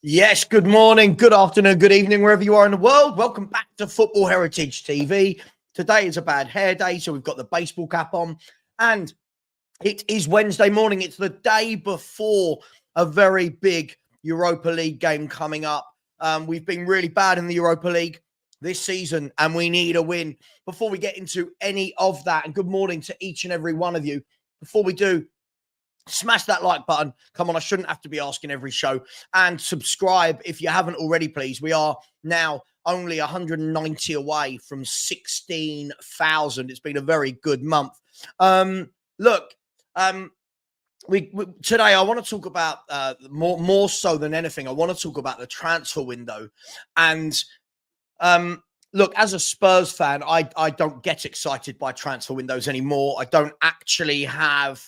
Yes, good morning, good afternoon, good evening, wherever you are in the world. Welcome back to Football Heritage TV. Today is a bad hair day, so we've got the baseball cap on. And it is Wednesday morning. It's the day before a very big Europa League game coming up. We've been really bad in the Europa League this season, and we need a win. Before we get into any of that, and good morning to each and every one of you. Before we do, smash that like button. Come on, I shouldn't have to be asking every show. And subscribe if you haven't already, please. We are now only 190 away from 16,000. It's been a very good month. Look, we today I want to talk about more so than anything. I want to talk about the transfer window. And look, as a Spurs fan, I don't get excited by transfer windows anymore. I don't actually have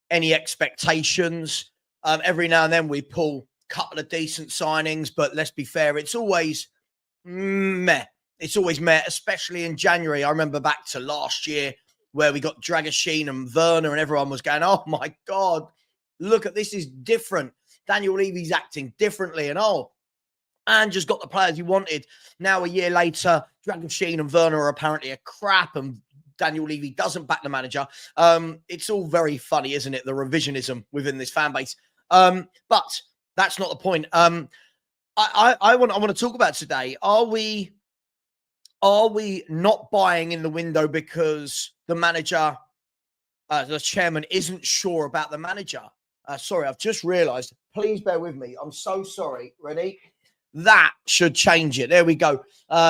any expectations. Every now and then we pull a couple of decent signings, but let's be fair, it's always meh. It's always meh, especially in January. I remember back to last year where we got Dragusin and Werner and everyone was going, oh my God, look at this is different. Daniel Levy's acting differently and just got the players he wanted. Now a year later, Dragusin and Werner are apparently a crap and Daniel Levy doesn't back the manager. It's all very funny, isn't it? The revisionism within this fan base. But that's not the point. I want to talk about today. Are we not buying in the window because the manager, the chairman, isn't sure about the manager? Sorry, I've just realised. Please bear with me. I'm so sorry. Ready? That should change it. There we go.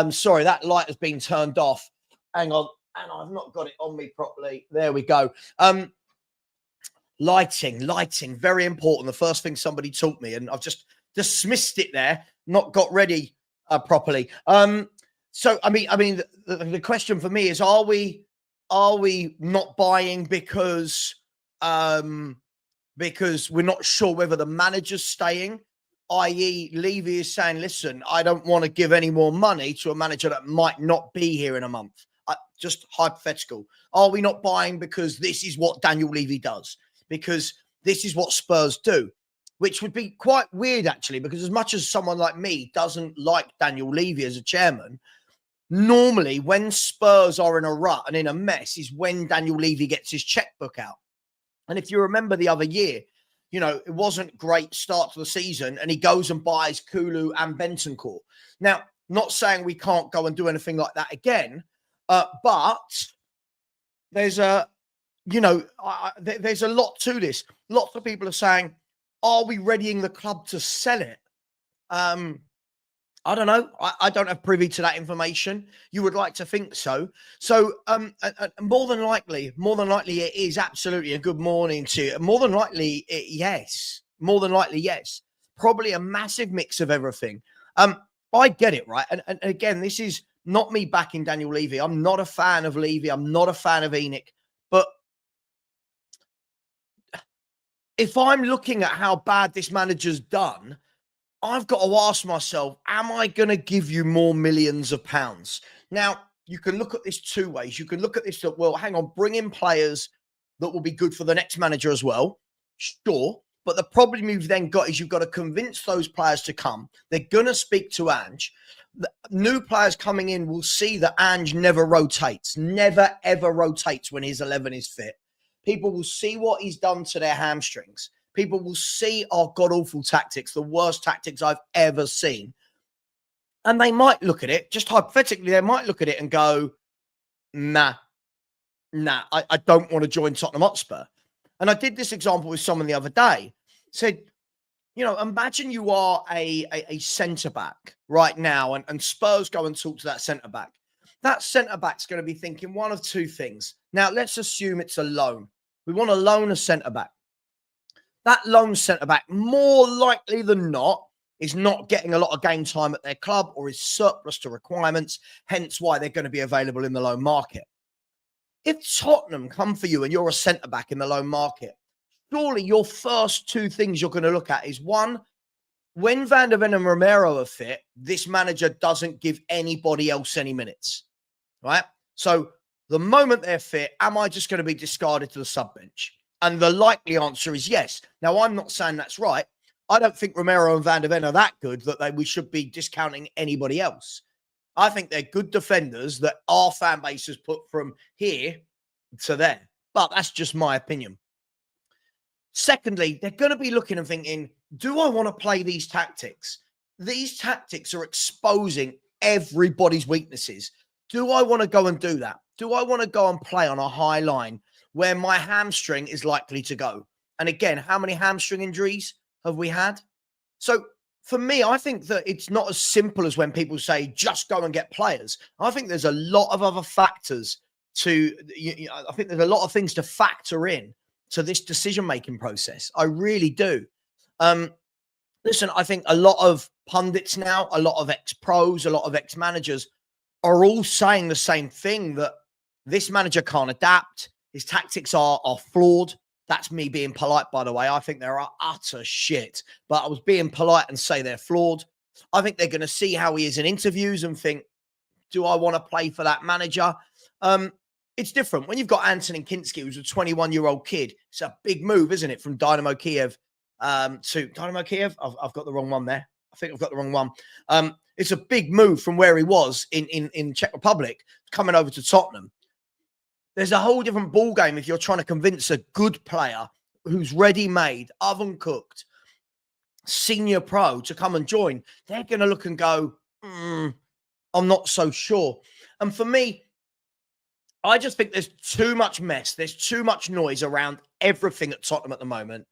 Sorry, that light has been turned off. Hang on. And I've not got it on me properly. There we go. Lighting, very important. The first thing somebody taught me, and I've just dismissed it there, not got ready properly. So, I mean, the question for me is: Are we not buying because we're not sure whether the manager's staying? I.e., Levy is saying, "Listen, I don't want to give any more money to a manager that might not be here in a month." Just hypothetical. Are we not buying because this is what Daniel Levy does? Because this is what Spurs do, which would be quite weird, actually, because as much as someone like me doesn't like Daniel Levy as a chairman, normally when Spurs are in a rut and in a mess is when Daniel Levy gets his checkbook out. And if you remember the other year, it wasn't great start to the season, and he goes and buys Kulu and Bentancur. Now, not saying we can't go and do anything like that again, but there's there's a lot to this. Lots of people are saying, are we readying the club to sell it? I don't know. I don't have privy to that information. You would like to think so. So more than likely it is absolutely a good morning to you. More than likely, yes. Probably a massive mix of everything. I get it, right? And again, this is not me backing Daniel Levy. I'm not a fan of Levy. I'm not a fan of Enoch. But if I'm looking at how bad this manager's done, I've got to ask myself, am I going to give you more millions of pounds? Now, you can look at this two ways. You can look at this, well, hang on, bring in players that will be good for the next manager as well. Sure. But the problem you've then got is you've got to convince those players to come. They're going to speak to Ange. The new players coming in will see that Ange never rotates, never, ever rotates when his 11 is fit. People will see what he's done to their hamstrings. People will see our god-awful tactics, the worst tactics I've ever seen. And they might look at it, just hypothetically, they might look at it and go, nah, I don't want to join Tottenham Hotspur. And I did this example with someone the other day. Said, imagine you are a centre-back right now and Spurs go and talk to that centre-back. That centre-back's going to be thinking one of two things. Now, let's assume it's a loan. We want to loan a centre-back. That loan centre-back, more likely than not, is not getting a lot of game time at their club or is surplus to requirements, hence why they're going to be available in the loan market. If Tottenham come for you and you're a centre-back in the loan market, surely your first two things you're going to look at is, one, when Van der Ven and Romero are fit, this manager doesn't give anybody else any minutes, right? So the moment they're fit, am I just going to be discarded to the sub bench? And the likely answer is yes. Now, I'm not saying that's right. I don't think Romero and Van der Ven are that good that we should be discounting anybody else. I think they're good defenders that our fan base has put from here to there. But that's just my opinion. Secondly, they're going to be looking and thinking, do I want to play these tactics? These tactics are exposing everybody's weaknesses. Do I want to go and do that? Do I want to go and play on a high line where my hamstring is likely to go? And again, how many hamstring injuries have we had? So for me, I think that it's not as simple as when people say, just go and get players. I think there's a lot of other factors I think there's a lot of things to factor in to this decision-making process. I really do. Listen, I think a lot of pundits now, a lot of ex-pros, a lot of ex-managers are all saying the same thing, that this manager can't adapt. His tactics are flawed. That's me being polite, by the way. I think they're utter shit. But I was being polite and say they're flawed. I think they're going to see how he is in interviews and think, do I want to play for that manager? It's different. When you've got Antonin Kinski, who's a 21-year-old kid, it's a big move, isn't it, from Dynamo Kiev to Dynamo Kiev? I've got the wrong one there. I think I've got the wrong one. It's a big move from where he was in Czech Republic coming over to Tottenham. There's a whole different ball game if you're trying to convince a good player who's ready-made, oven-cooked, senior pro to come and join. They're going to look and go, I'm not so sure. And for me, I just think there's too much mess. There's too much noise around everything at Tottenham at the moment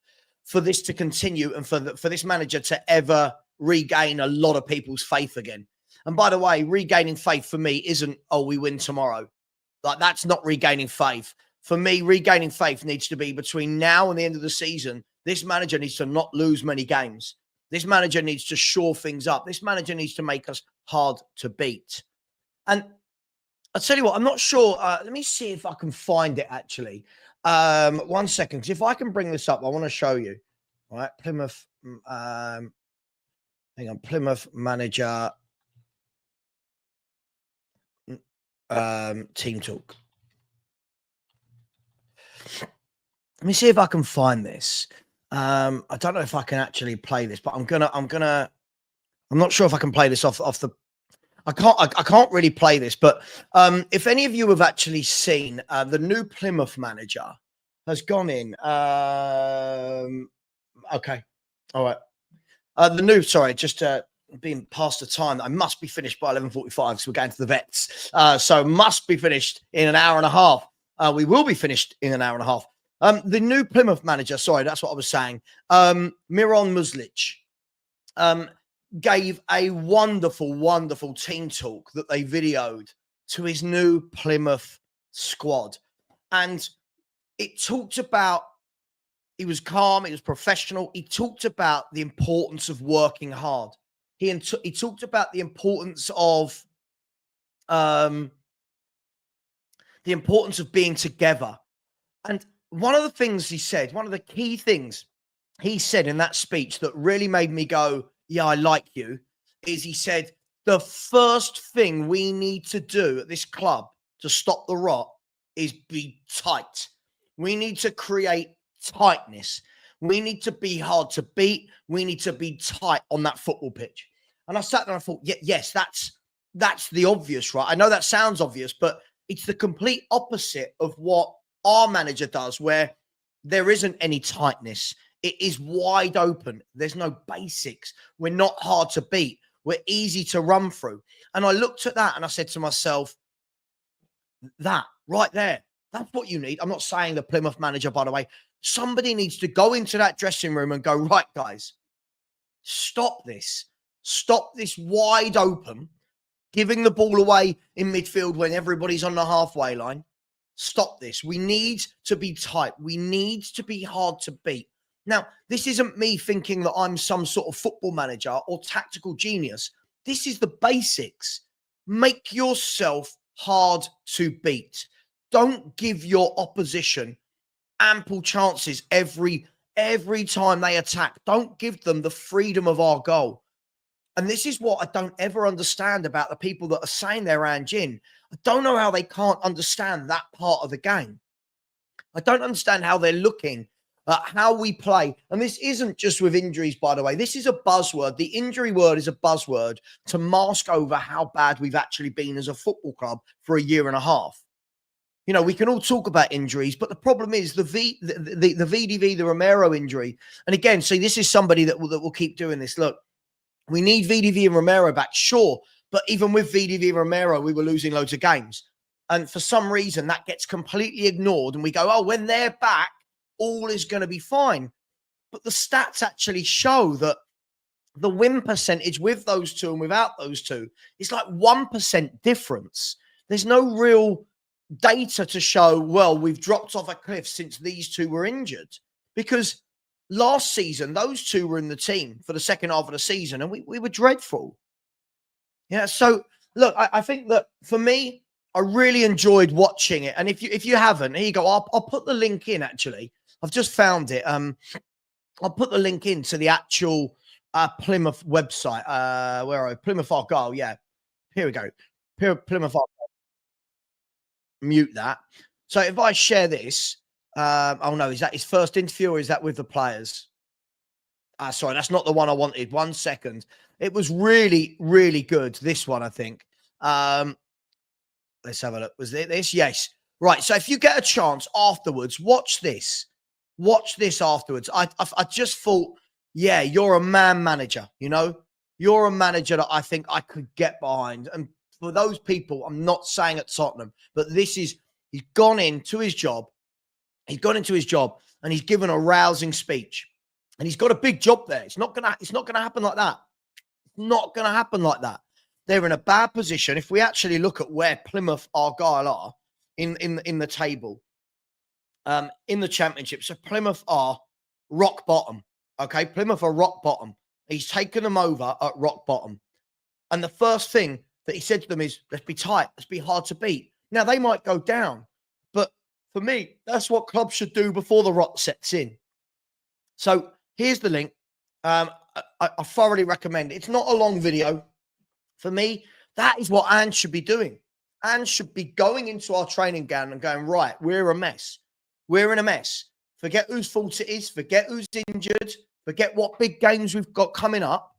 for this to continue and for this manager to ever regain a lot of people's faith again. And by the way, regaining faith for me isn't, we win tomorrow. Like, that's not regaining faith. For me, regaining faith needs to be between now and the end of the season. This manager needs to not lose many games. This manager needs to shore things up. This manager needs to make us hard to beat. And I'll tell you what, I'm not sure. Let me see if I can find it, actually. 1 second. If I can bring this up, I want to show you. All right, Plymouth. Hang on, Plymouth manager team talk. Let me see if I can find this. I don't know if I can actually play this, but I'm not sure if I can play this off the. I can't really play this, but if any of you have actually seen the new Plymouth manager has gone in. Okay. All right. Just being past the time. I must be finished by 11:45 because we're going to the vets. So must be finished in an hour and a half. We will be finished in an hour and a half. The new Plymouth manager, sorry, that's what I was saying. Miron Muslic gave a wonderful, wonderful team talk that they videoed to his new Plymouth squad. And it talked about, he was calm, he was professional. He talked about the importance of working hard. He talked about the importance of being together. And one of the things he said, one of the key things he said in that speech that really made me go, yeah, I like you, is he said, the first thing we need to do at this club to stop the rot is be tight. We need to create tightness. We need to be hard to beat. We need to be tight on that football pitch. And I sat there and I thought, yes, that's the obvious, right? I know that sounds obvious, but it's the complete opposite of what our manager does, where there isn't any tightness. It is wide open. There's no basics. We're not hard to beat. We're easy to run through. And I looked at that and I said to myself, that right there, that's what you need. I'm not saying the Plymouth manager, by the way. Somebody needs to go into that dressing room and go, right, guys, stop this. Stop this wide open, giving the ball away in midfield when everybody's on the halfway line. Stop this. We need to be tight. We need to be hard to beat. Now, this isn't me thinking that I'm some sort of football manager or tactical genius. This is the basics. Make yourself hard to beat. Don't give your opposition ample chances every time they attack. Don't give them the freedom of our goal. And this is what I don't ever understand about the people that are saying they're Anjin. I don't know how they can't understand that part of the game. I don't understand how they're looking how we play. And this isn't just with injuries, by the way. This is a buzzword. The injury word is a buzzword to mask over how bad we've actually been as a football club for a year and a half. You know, we can all talk about injuries, but the problem is the VDV, the Romero injury. And again, see, this is somebody that will keep doing this. Look, we need VDV and Romero back, sure. But even with VDV and Romero, we were losing loads of games. And for some reason, that gets completely ignored. And we go, oh, when they're back, all is going to be fine. But the stats actually show that the win percentage with those two and without those two is like 1% difference. There's no real data to show, well, we've dropped off a cliff since these two were injured. Because last season, those two were in the team for the second half of the season, and we were dreadful. Yeah, so look, I think that for me, I really enjoyed watching it. And if you haven't, here you go. I'll put the link in, actually. I've just found it. I'll put the link into the actual Plymouth website. Where are we? Plymouth Argyle, yeah. Here we go. Plymouth Argyle. Mute that. So if I share this, oh no, is that his first interview or is that with the players? Sorry, that's not the one I wanted. 1 second. It was really, really good. This one, I think. Let's have a look. Was it this? Yes. Right. So if you get a chance afterwards, watch this. Watch this afterwards. I just thought, yeah, you're a man manager, you know? You're a manager that I think I could get behind. And for those people, I'm not saying at Tottenham, but this is, he's gone into his job. He's gone into his job and he's given a rousing speech. And he's got a big job there. It's not gonna happen like that. It's not gonna happen like that. They're in a bad position. If we actually look at where Plymouth Argyle are in the table, in the championship, so Plymouth are rock bottom. Okay, Plymouth are rock bottom. He's taken them over at rock bottom. And the first thing that he said to them is, let's be tight. Let's be hard to beat. Now, they might go down. But for me, that's what clubs should do before the rot sets in. So here's the link. I thoroughly recommend it. It's not a long video. For me, that is what Ange should be doing. Ange should be going into our training ground and going, right, we're a mess. We're in a mess. Forget whose fault it is. Forget who's injured. Forget what big games we've got coming up.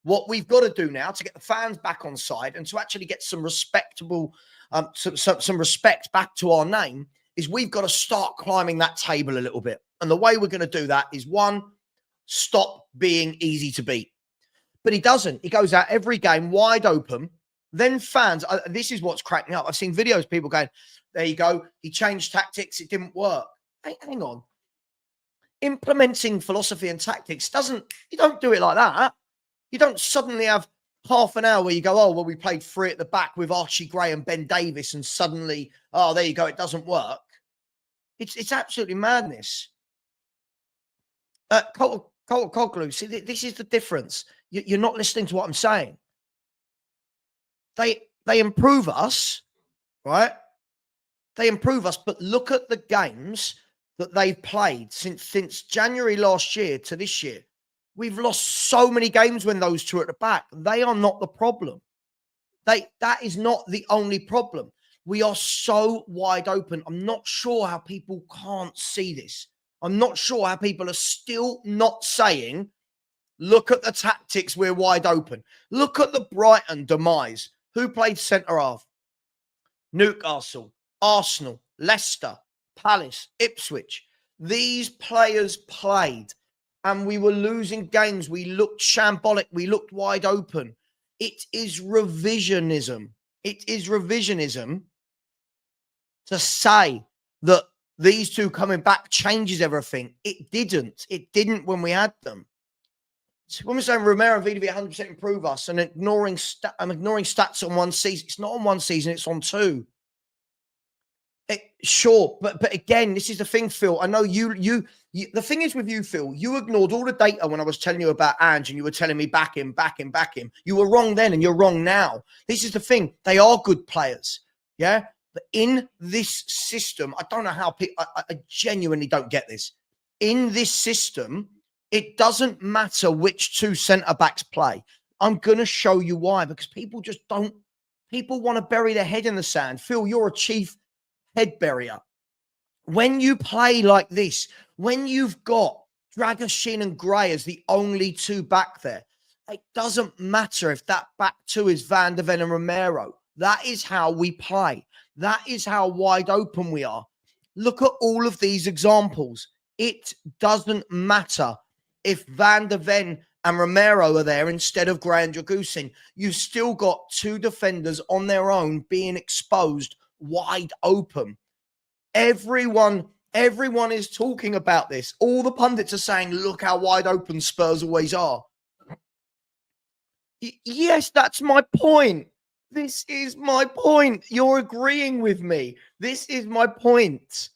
What we've got to do now to get the fans back on side and to actually get some respectable, some respect back to our name is we've got to start climbing that table a little bit. And the way we're going to do that is, one, stop being easy to beat. But he doesn't. He goes out every game wide open. Then fans, this is what's cracking up. I've seen videos, people going, there you go. He changed tactics. It didn't work. Hey, hang on. Implementing philosophy and tactics you don't do it like that. You don't suddenly have half an hour where you go, oh, well, we played three at the back with Archie Gray and Ben Davis, and suddenly, oh, there you go. It doesn't work. It's absolutely madness. Coglou, see, this is the difference. You're not listening to what I'm saying. They improve us, right? They improve us, but look at the games that they've played since January last year to this year. We've lost so many games when those two are at the back. They are not the problem. That is not the only problem. We are so wide open. I'm not sure how people can't see this. I'm not sure how people are still not saying, look at the tactics, we're wide open. Look at the Brighton demise. Who played centre-half? Newcastle, Arsenal, Leicester, Palace, Ipswich. These players played and we were losing games. We looked shambolic. We looked wide open. It is revisionism. It is revisionism to say that these two coming back changes everything. It didn't. It didn't when we had them. So when we're saying Romero and VDV 100% improve us and ignoring stats on one season, it's not on one season, it's on two. Sure, but again, this is the thing, Phil. I know you. The thing is with you, Phil, you ignored all the data when I was telling you about Ange and you were telling me back him. You were wrong then and you're wrong now. This is the thing. They are good players. Yeah. But in this system, I don't know how people, I genuinely don't get this. In this system, it doesn't matter which two centre-backs play. I'm going to show you why, because people just don't, people want to bury their head in the sand. Phil, you're a chief head barrier. When you play like this, When you've got Dragoshin and Gray as the only two back there, it doesn't matter if that back two is Van der Ven and Romero. That is how we play. That is how wide open we are. Look at all of these examples. It doesn't matter if Van der Ven and Romero are there instead of Gray and Dragusin. You've still got two defenders on their own being exposed wide open. Everyone is talking about this. All the pundits are saying, look how wide open Spurs always are. Yes, that's my point. This is my point. You're agreeing with me. This is my point,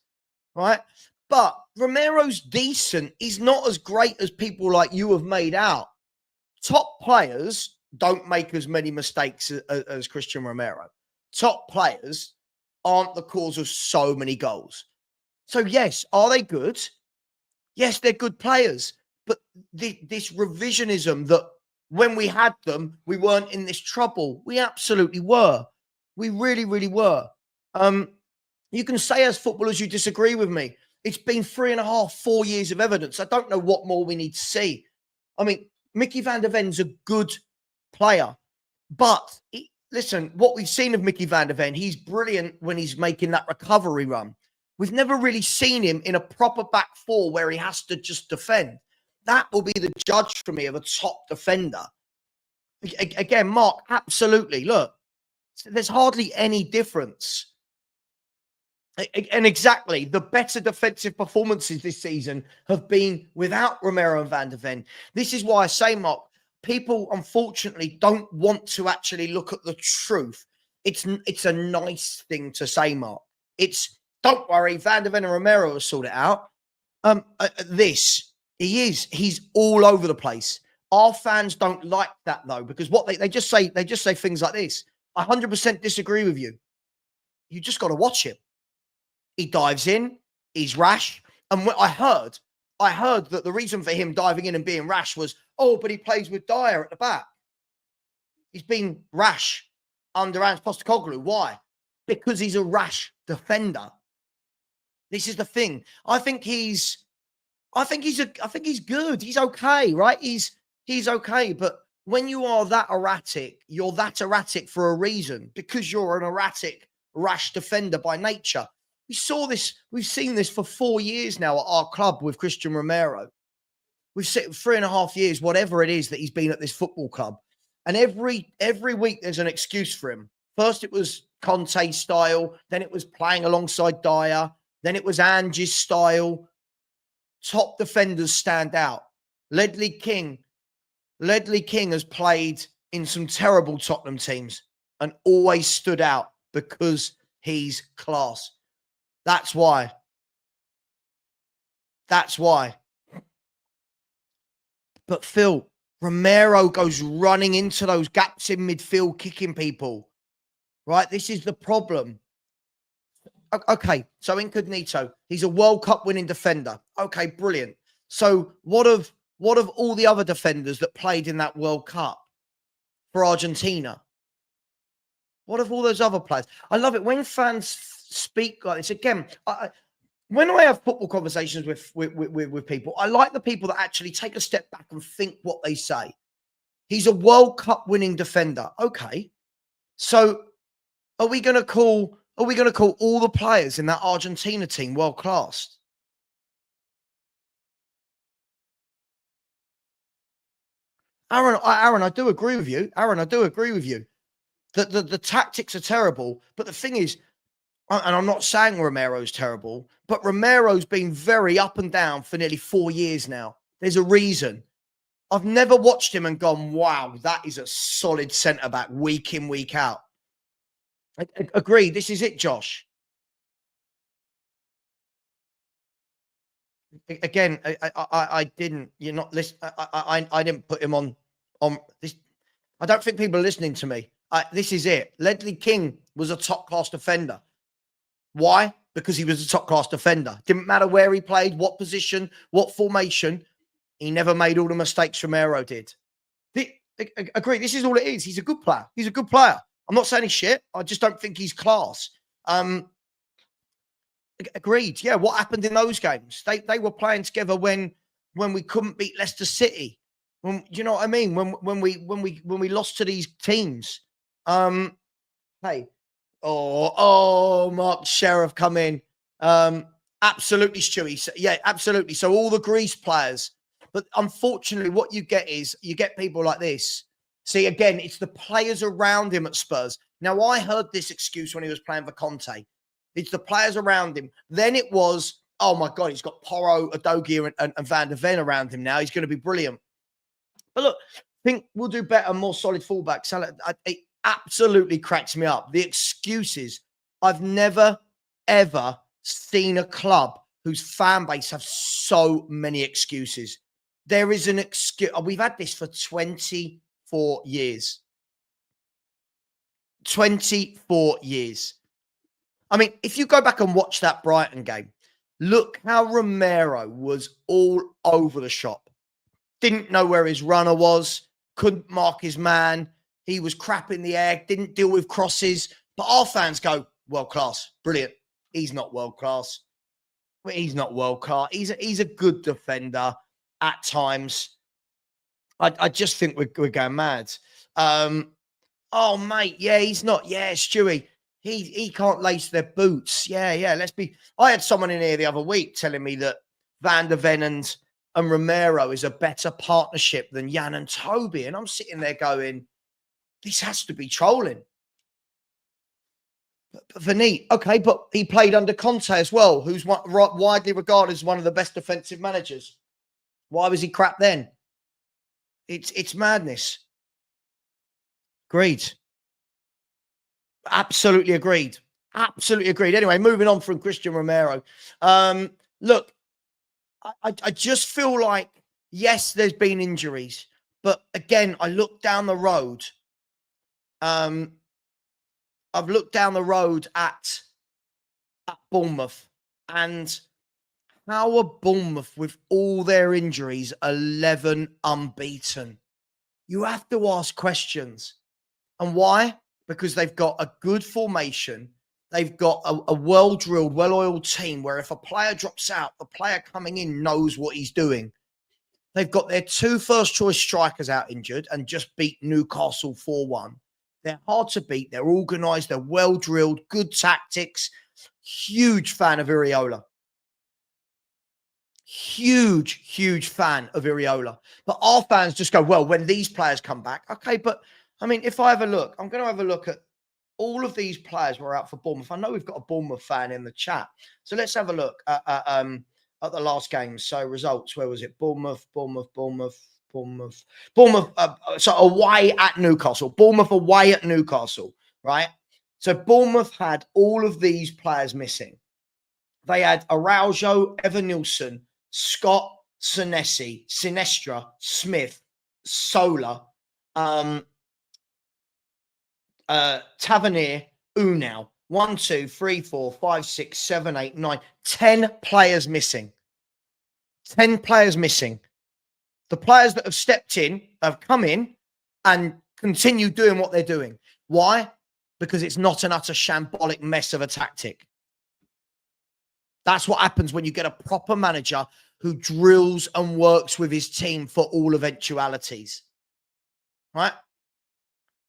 right? But Romero's decent. He's not as great as people like you have made out. Top players don't make as many mistakes as Christian Romero. Top players aren't the cause of so many goals. So, yes, are they good? Yes, they're good players. But this revisionism that when we had them, we weren't in this trouble. We absolutely were. We really, really were. You can say as footballers you disagree with me. It's been 3.5, 4 years of evidence. I don't know what more we need to see. I mean, Mickey van der Ven's a good player. But, listen, what we've seen of Mickey van der Ven, he's brilliant when he's making that recovery run. We've never really seen him in a proper back four where he has to just defend. That will be the judge for me of a top defender. Again, Mark, absolutely. Look, there's hardly any difference. And exactly, the better defensive performances this season have been without Romero and Van der Ven. This is why I say, Mark, people unfortunately don't want to actually look at the truth. It's a nice thing to say, Mark. It's, don't worry, Van der Ven and Romero will sort it out. He's all over the place. Our fans don't like that though, because what they just say things like this. I 100% disagree with you. You just got to watch him. He dives in, he's rash. And I heard that the reason for him diving in and being rash was, but he plays with Dyer at the back. He's been rash under Angepostecoglou. Why? Because he's a rash defender. This is the thing. I think he's good. He's okay, right? He's okay. But when you are that erratic, you're that erratic for a reason, because you're an erratic, rash defender by nature. We've seen this for 4 years now at our club with Christian Romero. We've seen 3.5 years, whatever it is that he's been at this football club. And every week there's an excuse for him. First it was Conte style, then it was playing alongside Dyer, then it was Ange's style. Top defenders stand out. Ledley King has played in some terrible Tottenham teams and always stood out because he's class. That's why. But Phil, Romero goes running into those gaps in midfield, kicking people. Right? This is the problem. Okay, so Incognito, he's a World Cup winning defender. Okay, brilliant. So what of all the other defenders that played in that World Cup for Argentina? What of all those other players? I love it when fans speak like this. Again, when I have football conversations with people, I like the people that actually take a step back and think what they say. He's a World Cup winning defender. Okay, so are we going to call all the players in that Argentina team world class? Aaron, I do agree with you. The tactics are terrible, but the thing is, and I'm not saying Romero's terrible, but Romero's been very up and down for nearly 4 years now. There's a reason. I've never watched him and gone, wow, that is a solid centre-back week in, week out. I agree. This is it, Josh. Again, I didn't. You're not listening. I didn't put him on this. I don't think people are listening to me. This is it. Ledley King was a top-class defender. Why? Because he was a top-class defender. Didn't matter where he played, what position, what formation. He never made all the mistakes Romero did. Agree. This is all it is. He's a good player. I'm not saying he's shit. I just don't think he's class. Agreed. Yeah, what happened in those games? They were playing together when we couldn't beat Leicester City. When, do you know what I mean? When we lost to these teams. Hey, Mark Sheriff come in. Absolutely, Stewie. So, yeah, absolutely. So all the Greece players, but unfortunately, what you get is you get people like this. See, again, it's the players around him at Spurs. Now, I heard this excuse when he was playing for Conte. It's the players around him. Then it was, oh my God, he's got Porro, Adogia, and Van der Ven around him now. He's going to be brilliant. But look, I think we'll do better, more solid fullbacks. It absolutely cracks me up. The excuses. I've never, ever seen a club whose fan base have so many excuses. There is an excuse. We've had this for 24 years. 24 years. I mean, if you go back and watch that Brighton game, look how Romero was all over the shop. Didn't know where his runner was, couldn't mark his man. He was crap in the air, didn't deal with crosses. But our fans go, world class, brilliant. He's not world class. He's not world class. He's a good defender at times. I just think we're going mad. Oh, mate, yeah, he's not. Yeah, Stewie, he can't lace their boots. Yeah, let's be. I had someone in here the other week telling me that Van der Ven and Romero is a better partnership than Jan and Toby. And I'm sitting there going, this has to be trolling. But Vanit, okay, but he played under Conte as well, who's widely regarded as one of the best defensive managers. Why was he crap then? It's madness. Agreed. Absolutely agreed. Absolutely agreed. Anyway, moving on from Christian Romero. Look, I just feel like, yes, there's been injuries. But again, I look down the road. I've looked down the road at Bournemouth. And how are Bournemouth, with all their injuries, 11 unbeaten? You have to ask questions. And why? Because they've got a good formation. They've got a well-drilled, well-oiled team where if a player drops out, the player coming in knows what he's doing. They've got their 2 first-choice strikers out injured and just beat Newcastle 4-1. They're hard to beat. They're organised. They're well-drilled. Good tactics. Huge fan of Iriola. Huge fan of Iriola. But our fans just go, well, when these players come back. Okay, but, I mean, if I have a look, I'm going to have a look at all of these players were out for Bournemouth. I know we've got a Bournemouth fan in the chat. So let's have a look at the last game. So results, where was it? Bournemouth. So away at Newcastle. Bournemouth away at Newcastle, right? So Bournemouth had all of these players missing. They had Araujo, Evan Nilsson, Scott, Sinestra, Smith, Sola, Tavernier, Unal. 1, 2, 3, 4, 5, 6, 7, 8, 9, 10 players missing. 10 players missing. The players that have stepped in have come in and continue doing what they're doing. Why? Because it's not an utter shambolic mess of a tactic. That's what happens when you get a proper manager who drills and works with his team for all eventualities. Right?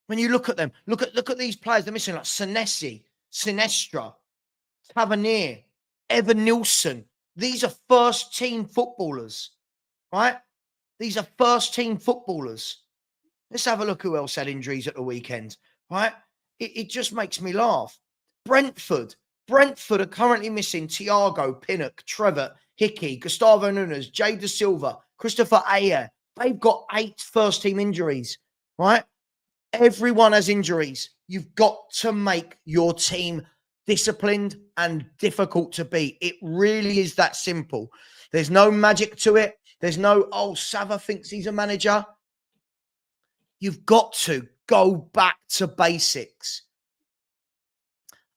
When you look at them, look at these players they're missing, like Sinestra, Tavernier, Evan Nilsson. These are first-team footballers, right? These are first-team footballers. Let's have a look who else had injuries at the weekend, right? It just makes me laugh. Brentford are currently missing Thiago, Pinnock, Trevor, Hickey, Gustavo Nunes, Jay Da Silva, Christopher Ayer. They've got 8 first-team injuries, right? Everyone has injuries. You've got to make your team disciplined and difficult to beat. It really is that simple. There's no magic to it. There's no, Savva thinks he's a manager. You've got to go back to basics.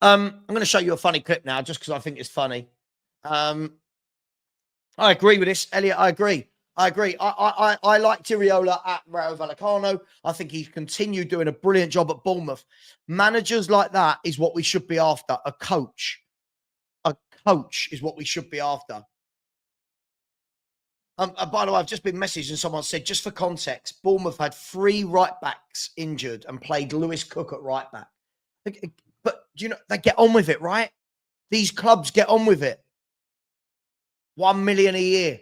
I'm going to show you a funny clip now just because I think it's funny. I agree with this, Elliot. I agree. I like Iriola at Rayo Vallecano. I think he's continued doing a brilliant job at Bournemouth. Managers like that is what we should be after. A coach coach is what we should be after. By the way, I've just been messaged and someone said, just for context, Bournemouth had 3 right backs injured and played Lewis Cook at right back. But you know, they get on with it, right? These clubs get on with it. 1 million a year.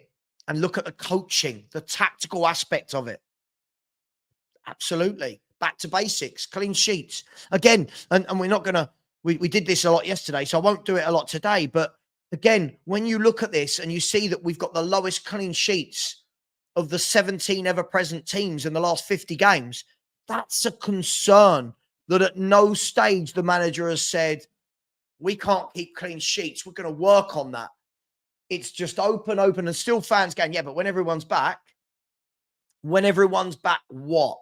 And look at the coaching, the tactical aspect of it. Absolutely. Back to basics, clean sheets. Again, and we're not going to, we did this a lot yesterday, so I won't do it a lot today. But again, when you look at this and you see that we've got the lowest clean sheets of the 17 ever-present teams in the last 50 games, that's a concern that at no stage the manager has said, we can't keep clean sheets. We're going to work on that. It's just open, and still fans going, yeah, but when everyone's back, what?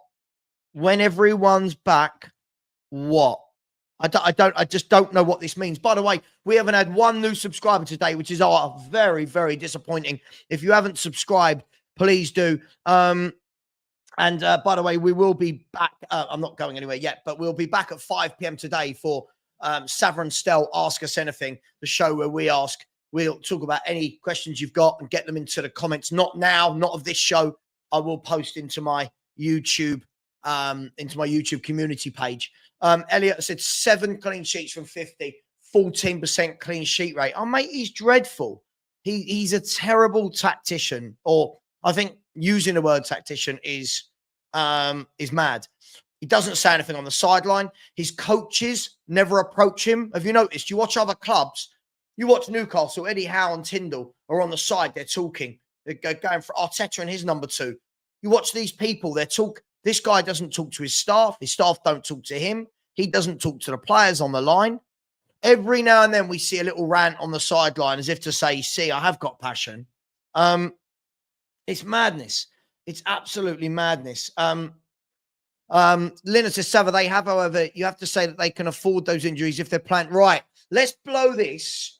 When everyone's back, what? I just don't know what this means. By the way, we haven't had one new subscriber today, which is very, very disappointing. If you haven't subscribed, please do. And by the way, we will be back. I'm not going anywhere yet, but we'll be back at 5 p.m. today for Savva and Stel Ask Us Anything, the show where we'll talk about any questions you've got and get them into the comments. Not now, not of this show. I will post into my YouTube community page. Elliot said 7 clean sheets from 50, 14% clean sheet rate. Oh, mate, he's dreadful. He's a terrible tactician, or I think using the word tactician is mad. He doesn't say anything on the sideline. His coaches never approach him. Have you noticed? You watch other clubs. You watch Newcastle, Eddie Howe and Tyndall are on the side. They're talking. They're going for Arteta and his number 2. You watch these people. This guy doesn't talk to his staff. His staff don't talk to him. He doesn't talk to the players on the line. Every now and then we see a little rant on the sideline as if to say, see, I have got passion. It's madness. It's absolutely madness. Linus says, Savva, they have, however, you have to say that they can afford those injuries if they're planned. Right. Let's blow this.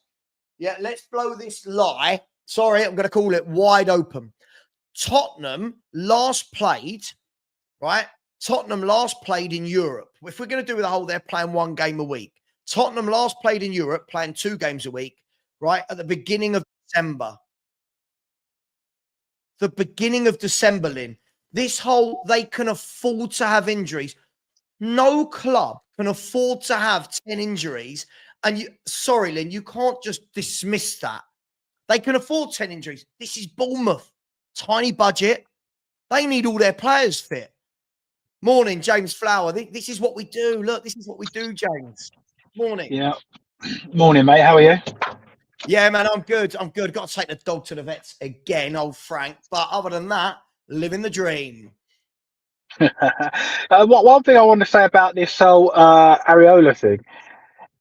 Yeah, let's blow this lie. Sorry, I'm going to call it wide open. Tottenham last played, right? Tottenham last played in Europe. If we're going to do the whole, they're playing 1 game a week. Tottenham last played in Europe, playing 2 games a week, right? At the beginning of December. The beginning of December, Lynn. This whole, they can afford to have injuries. No club can afford to have 10 injuries. And sorry, Lynn, you can't just dismiss that. They can afford 10 injuries. This is Bournemouth. Tiny budget. They need all their players fit. Morning, James Flower. This is what we do. Look, this is what we do, James. Morning. Yeah. Morning, mate. How are you? Yeah, man, I'm good. Got to take the dog to the vets again, old Frank. But other than that, living the dream. One thing I want to say about this whole Areola thing,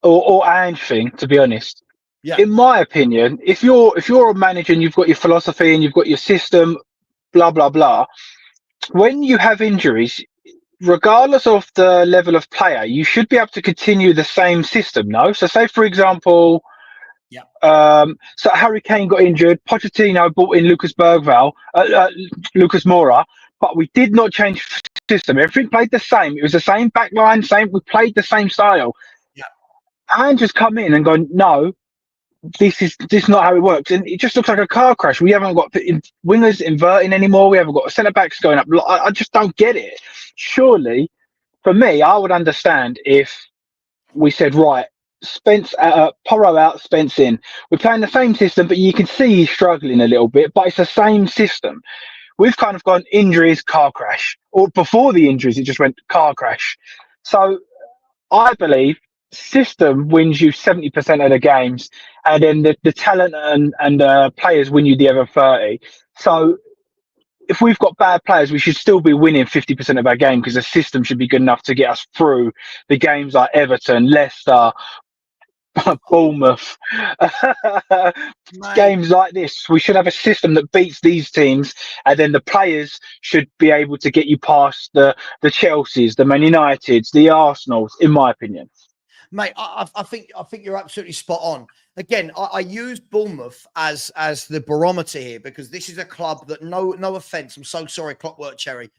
or Ange thing, to be honest. Yeah. In my opinion, if you're a manager and you've got your philosophy and you've got your system, blah blah blah, when you have injuries, regardless of the level of player, you should be able to continue the same system. No, so say for example, so Harry Kane got injured. Pochettino brought in Lucas Moura, but we did not change the system. Everything played the same. It was the same back line, we played the same style. Yeah. And just come in and go, no, this is not how it works. And it just looks like a car crash. We haven't got wingers inverting anymore. We haven't got centre backs going up. I just don't get it. Surely, for me, I would understand if we said, right, Spence Porro out, Spence in. We're playing the same system, but you can see he's struggling a little bit, but it's the same system. We've kind of gone injuries, car crash, or before the injuries, it just went car crash. So I believe system wins you 70% of the games, and then the talent and players win you the other 30. So if we've got bad players, we should still be winning 50% of our game, because the system should be good enough to get us through the games like Everton, Leicester, Bournemouth. Games like this, we should have a system that beats these teams, and then the players should be able to get you past the Chelseas, the Man Uniteds, the Arsenals, in my opinion. Mate, I think you're absolutely spot on. Again, I use Bournemouth as the barometer here, because this is a club that, no offense, I'm so sorry, Clockwork Cherry,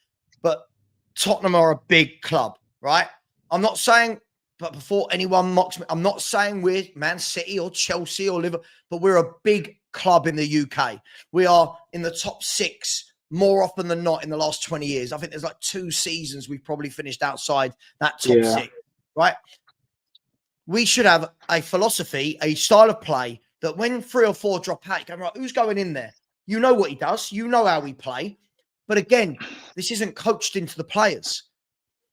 but Tottenham are a big club, right? I'm not saying but before anyone mocks me, I'm not saying we're Man City or Chelsea or Liverpool, but we're a big club in the UK. We are in the top 6 more often than not in the last 20 years. I think there's like 2 seasons we've probably finished outside that top 6, right? We should have a philosophy, a style of play that when 3 or 4 drop out, you go, right, who's going in there? You know what he does. You know how we play. But again, this isn't coached into the players.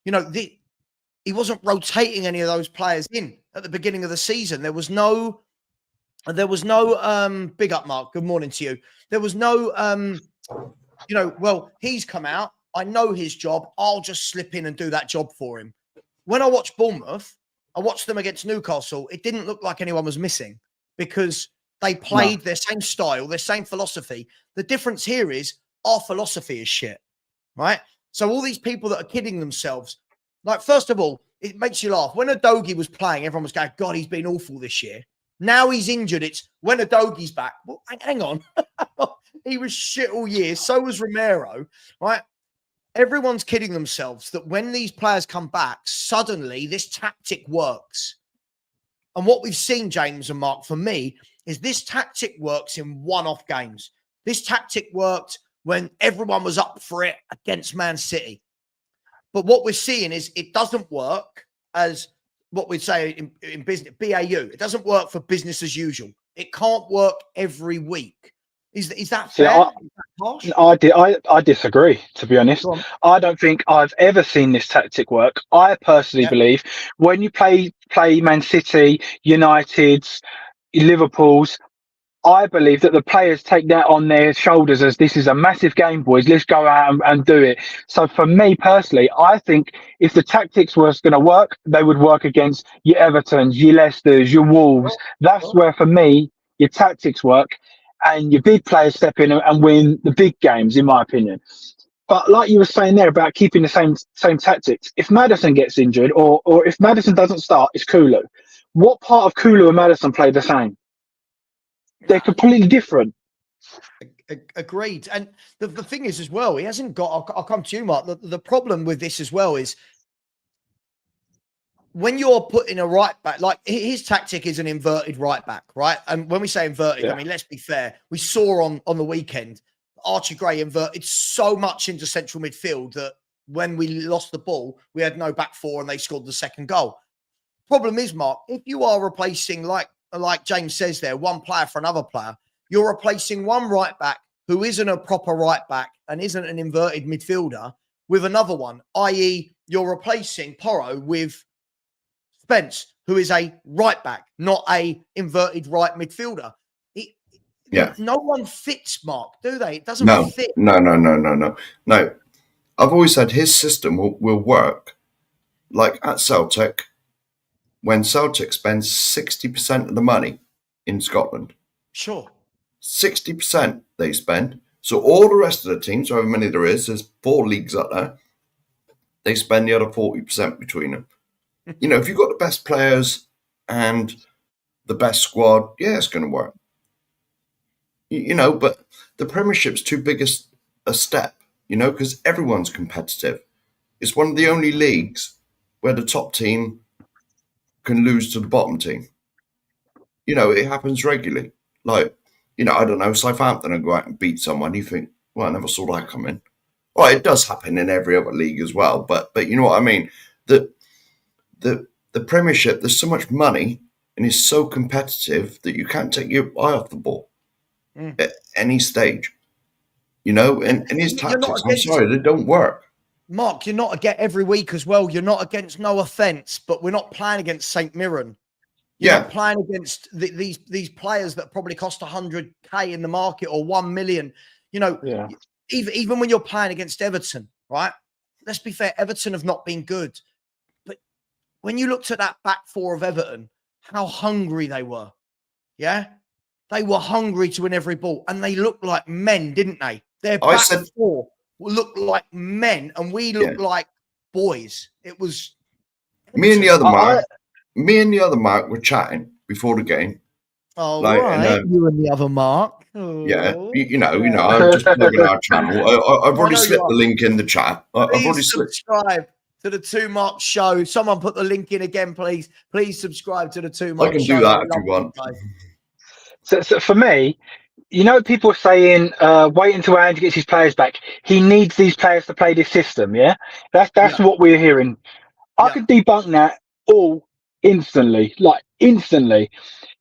You know, he wasn't rotating any of those players in at the beginning of the season. There was no big up, Mark. Good morning to you. There was no, well, he's come out. I know his job. I'll just slip in and do that job for him. When I watched Bournemouth, I watched them against Newcastle. It didn't look like anyone was missing because they played their same style, their same philosophy. The difference here is our philosophy is shit, right? So all these people that are kidding themselves, like, first of all, it makes you laugh. When Udogie was playing, everyone was going, God, he's been awful this year. Now he's injured. It's when Udogie's back. Well, hang on. He was shit all year. So was Romero, right? Everyone's kidding themselves that when these players come back, suddenly this tactic works. And what we've seen, James and Mark, for me, is this tactic works in one-off games. This tactic worked when everyone was up for it against Man City. But what we're seeing is it doesn't work as what we'd say in business, BAU. It doesn't work for business as usual. It can't work every week. Is that fair? I disagree, to be honest. I don't think I've ever seen this tactic work. I personally believe when you play Man City, United's, Liverpool's, I believe that the players take that on their shoulders as this is a massive game, boys. Let's go out and do it. So for me personally, I think if the tactics was going to work, they would work against your Evertons, your Leicesters, your Wolves. That's where, for me, your tactics work and your big players step in and win the big games, in my opinion. But like you were saying there about keeping the same tactics, if Maddison gets injured or if Maddison doesn't start, it's Kulu. What part of Kulu and Maddison play the same? They're completely different. Agreed. And the thing is as well, he hasn't got, I'll come to you, Mark. The problem with this as well is when you're putting a right back, like his tactic is an inverted right back, right? And when we say inverted, I mean, let's be fair. We saw on the weekend, Archie Gray inverted so much into central midfield that when we lost the ball, we had no back four and they scored the second goal. Problem is, Mark, if you are replacing, like James says there, one player for another player, you're replacing one right back who isn't a proper right back and isn't an inverted midfielder with another one, i.e. you're replacing Porro with Spence, who is a right back, not a inverted right midfielder. No one fits, Mark, do they? It doesn't fit. No. I've always said his system will work. Like at Celtic, when Celtic spends 60% of the money in Scotland. Sure. 60% they spend. So all the rest of the teams, however many there is, there's 4 leagues up there, they spend the other 40% between them. You know, if you've got the best players and the best squad, it's going to work. You know, but the Premiership's too big a step, you know, because everyone's competitive. It's one of the only leagues where the top team can lose to the bottom team. You know, it happens regularly. Like, you know, I don't know, Southampton will go out and beat someone. You think, well, I never saw that coming. Well, it does happen in every other league as well. But you know what I mean? The Premiership, there's so much money and it's so competitive that you can't take your eye off the ball at any stage. You know, and his tactics, I'm sorry, they don't work. Mark, you're not against every week as well. You're not against, no offense, but we're not playing against St. Mirren. You're not playing against these players that probably cost 100K in the market or 1 million. You know, even when you're playing against Everton, right? Let's be fair, Everton have not been good. But when you looked at that back four of Everton, how hungry they were. Yeah? They were hungry to win every ball. And they looked like men, didn't they? Their back four looked like men and we looked like boys. It was... Me and the other Mark were chatting before the game. Oh, like, right. You and the other Mark. Oh. Yeah, you know, I'm just plugging our channel. I've already slipped the link in the chat. I've already subscribe. to the Two Mark Show. Someone put the link in again, please. Please subscribe to the Two Mark I can Show. do that if you want. So for me, people are saying, wait until Ange gets his players back. He needs these players to play this system. Yeah, that's what we're hearing. I could debunk that all instantly,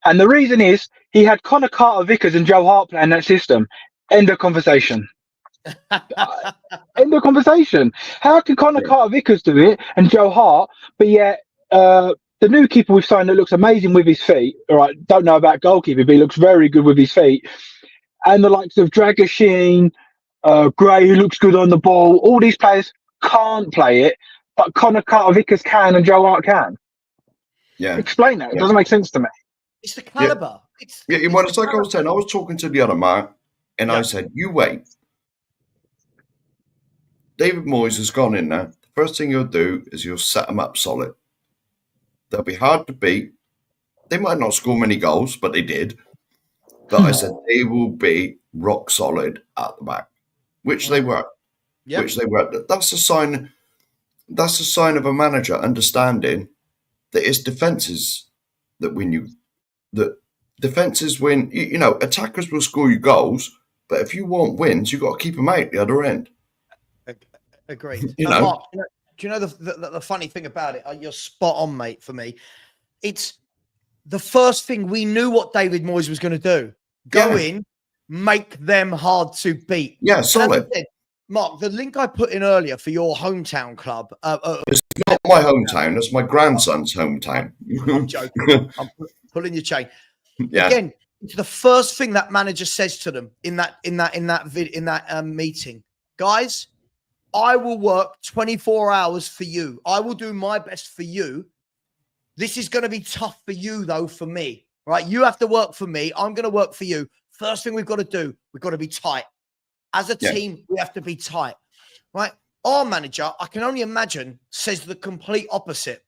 And the reason is he had Connor Carter-Vickers and Joe Hart playing that system. End of conversation. End of conversation. How can Connor Carter-Vickers do it and Joe Hart, but yet the new keeper we've signed that looks amazing with his feet. All right, don't know about goalkeeper, but he looks very good with his feet. And the likes of Dragoshin, Gray, who looks good on the ball. All these players can't play it, but Connor Carter-Vickers can and Joe Hart can. Yeah. Explain that. It doesn't make sense to me. It's the caliber. It's like I was saying. I was talking to the other man, and I said, "You wait. David Moyes has gone in there. The first thing he'll do is he'll set them up solid. They'll be hard to beat. They might not score many goals, but they did. But I said they will be rock solid at the back, which they were. Yep. Which they were. That's a sign. That's a sign of a manager understanding that it's defenses that win you. That defenses win. Attackers will score you goals, but if you want wins, you've got to keep them out the other end. Agreed. Mark, do you know the funny thing about it? You're spot on, mate. For me, it's the first thing we knew what David Moyes was going to do. Go in, make them hard to beat. Yeah, solid. Mark, the link I put in earlier for your hometown club. It's not my hometown. It's my grandson's hometown. I'm joking. I'm pulling your chain. Yeah. Again, it's the first thing that manager says to them in that meeting. Guys, I will work 24 hours for you. I will do my best for you. This is going to be tough for you, though, for me. Right? You have to work for me. I'm going to work for you. First thing we've got to do, we've got to be tight. As a team, we have to be tight. Right? Our manager, I can only imagine, says the complete opposite.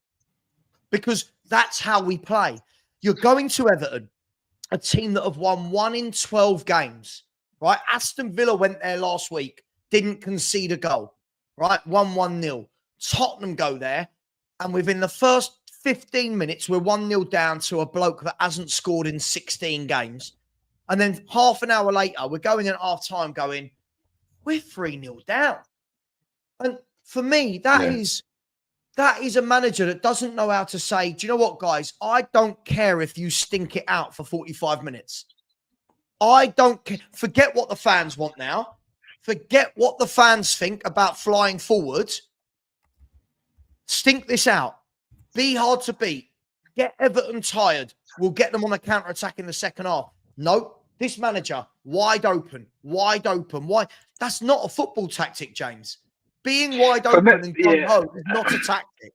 Because that's how we play. You're going to Everton, a team that have won 1 in 12 games. Right? Aston Villa went there last week. Didn't concede a goal, right? 1-1-0. Tottenham go there, and within the first 15 minutes, we're 1-0 down to a bloke that hasn't scored in 16 games. And then half an hour later, we're going in at half time going, we're 3-0 down. And for me, that is a manager that doesn't know how to say, do you know what, guys? I don't care if you stink it out for 45 minutes. I don't care. Forget what the fans want now. Forget what the fans think about flying forwards. Stink this out. Be hard to beat. Get Everton tired. We'll get them on a counter-attack in the second half. No, this manager, wide open. Why? That's not a football tactic, James. Being wide open and gung-ho is not a tactic.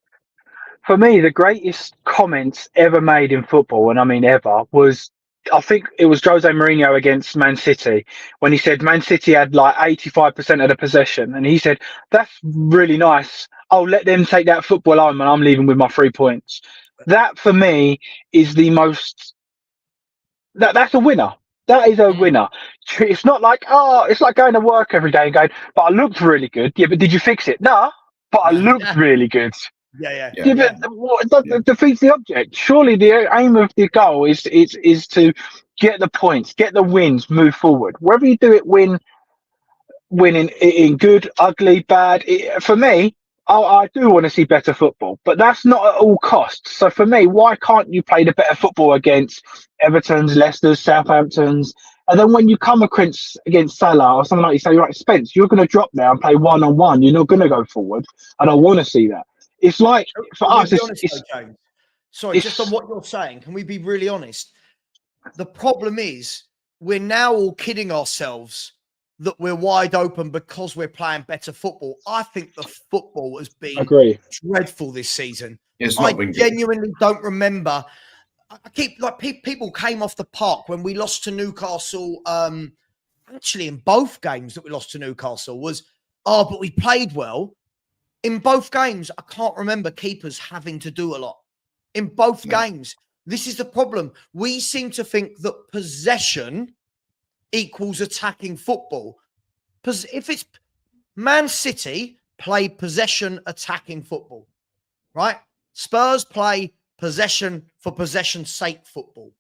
For me, the greatest comments ever made in football, and I mean ever, was I think it was Jose Mourinho against Man City when he said Man City had like 85% of the possession. And he said, that's really nice. I'll let them take that football home and I'm leaving with my 3 points. That for me is the most, that's a winner. That is a winner. It's not like, it's like going to work every day and going, but I looked really good. Yeah, but did you fix it? No, but I looked really good. Yeah. It defeats the object. Surely the aim of the goal is to get the points, get the wins, move forward. Whether you do it win in good, ugly, bad. For me, I do want to see better football, but that's not at all costs. So for me, why can't you play the better football against Everton's, Leicester's, Southampton's? And then when you come against Salah or something like you say, right, Spence, you're going to drop there and play one-on-one. You're not going to go forward. I don't want to see that. It's like, for us, James. Sorry, just on what you're saying, can we be really honest? The problem is we're now all kidding ourselves that we're wide open because we're playing better football. I think the football has been dreadful this season. I genuinely don't remember. I keep people came off the park when we lost to Newcastle. Actually, in both games that we lost to Newcastle but we played well. In both games, I can't remember keepers having to do a lot. In both games, this is the problem. We seem to think that possession equals attacking football. Because if it's Man City play possession attacking football, right? Spurs play possession for possession's sake football.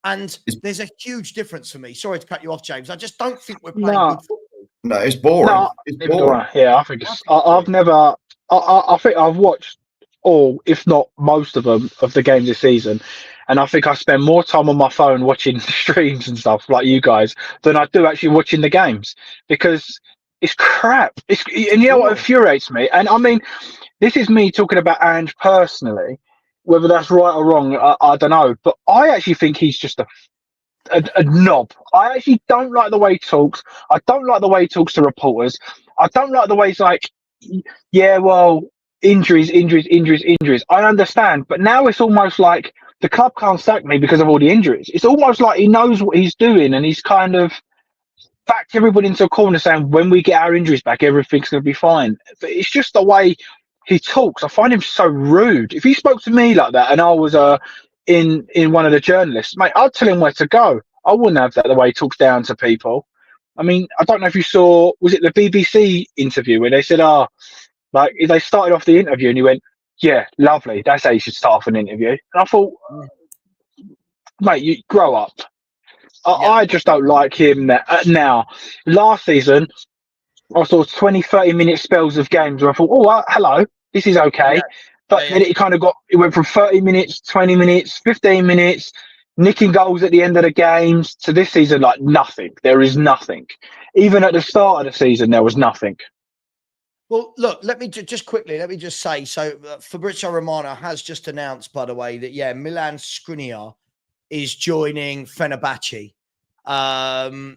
And there's a huge difference for me. Sorry to cut you off, James. I just don't think we're playing good football. No, it's boring. No, It's neither do boring. I. Yeah, I think it's. I've never. I think I've watched all, if not most of them, of the games this season, and I think I spend more time on my phone watching streams and stuff like you guys than I do actually watching the games because it's crap. And you know what infuriates me? And I mean, this is me talking about Ange personally. Whether that's right or wrong, I don't know. But I actually think he's just a knob. I actually don't like the way he talks. I don't like the way he talks to reporters. I don't like the way he's like, yeah, well, injuries. I understand, but now it's almost like the club can't sack me because of all the injuries. It's almost like he knows what he's doing and he's kind of backed everybody into a corner saying, when we get our injuries back, everything's going to be fine. But it's just the way he talks. I find him so rude. If he spoke to me like that and I was in one of the journalists, mate, I'd tell him where to go. I wouldn't have that the way he talks down to people. I mean, I don't know if you saw, was it the BBC interview where they said, like they started off the interview and he went, yeah, lovely. That's how you should start off an interview. And I thought, mate, you grow up. I just don't like him now. Last season, I saw 20, 30-minute spells of games where I thought, oh, hello, this is okay. Yeah. But then it went from 30 minutes, 20 minutes, 15 minutes, nicking goals at the end of the games to this season, like nothing. There is nothing. Even at the start of the season, there was nothing. Well, look, let me just say, so Fabrizio Romano has just announced, by the way, that, Milan Skriniar is joining Fenerbahce. So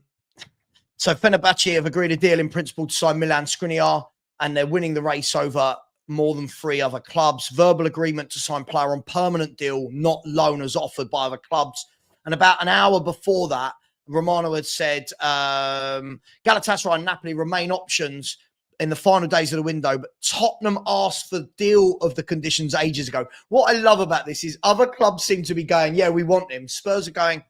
Fenerbahce have agreed a deal in principle to sign Milan Skriniar, and they're winning the race over more than 3 other clubs. Verbal agreement to sign player on permanent deal, not loan as offered by other clubs. And about an hour before that, Romano had said Galatasaray and Napoli remain options in the final days of the window, but Tottenham asked for the deal of the conditions ages ago. What I love about this is other clubs seem to be going, yeah, we want him. Spurs are going,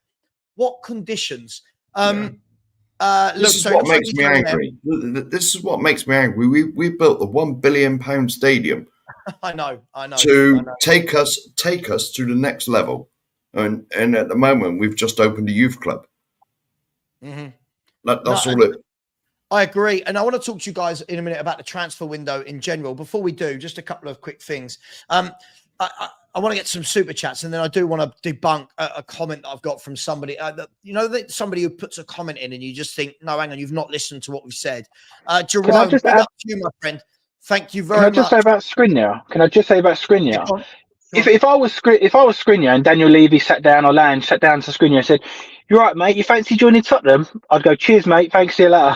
what conditions? This is what makes me angry. This is what makes me angry. We built the £1 billion stadium. I know. To take us to the next level, and at the moment we've just opened a youth club. Mm-hmm. That's all it. I agree, and I want to talk to you guys in a minute about the transfer window in general. Before we do, just a couple of quick things. I want to get some super chats, and then I do want to debunk a comment that I've got from somebody. Somebody who puts a comment in, and you just think, no, hang on, you've not listened to what we've said. Jerome, big up to you, my friend. Thank you very much. Can I just say about Skriniar? If I was Skriniar and Daniel Levy sat down to Skriniar and said, "You're right, mate. You fancy joining Tottenham?" I'd go, "Cheers, mate. Thanks, see you later."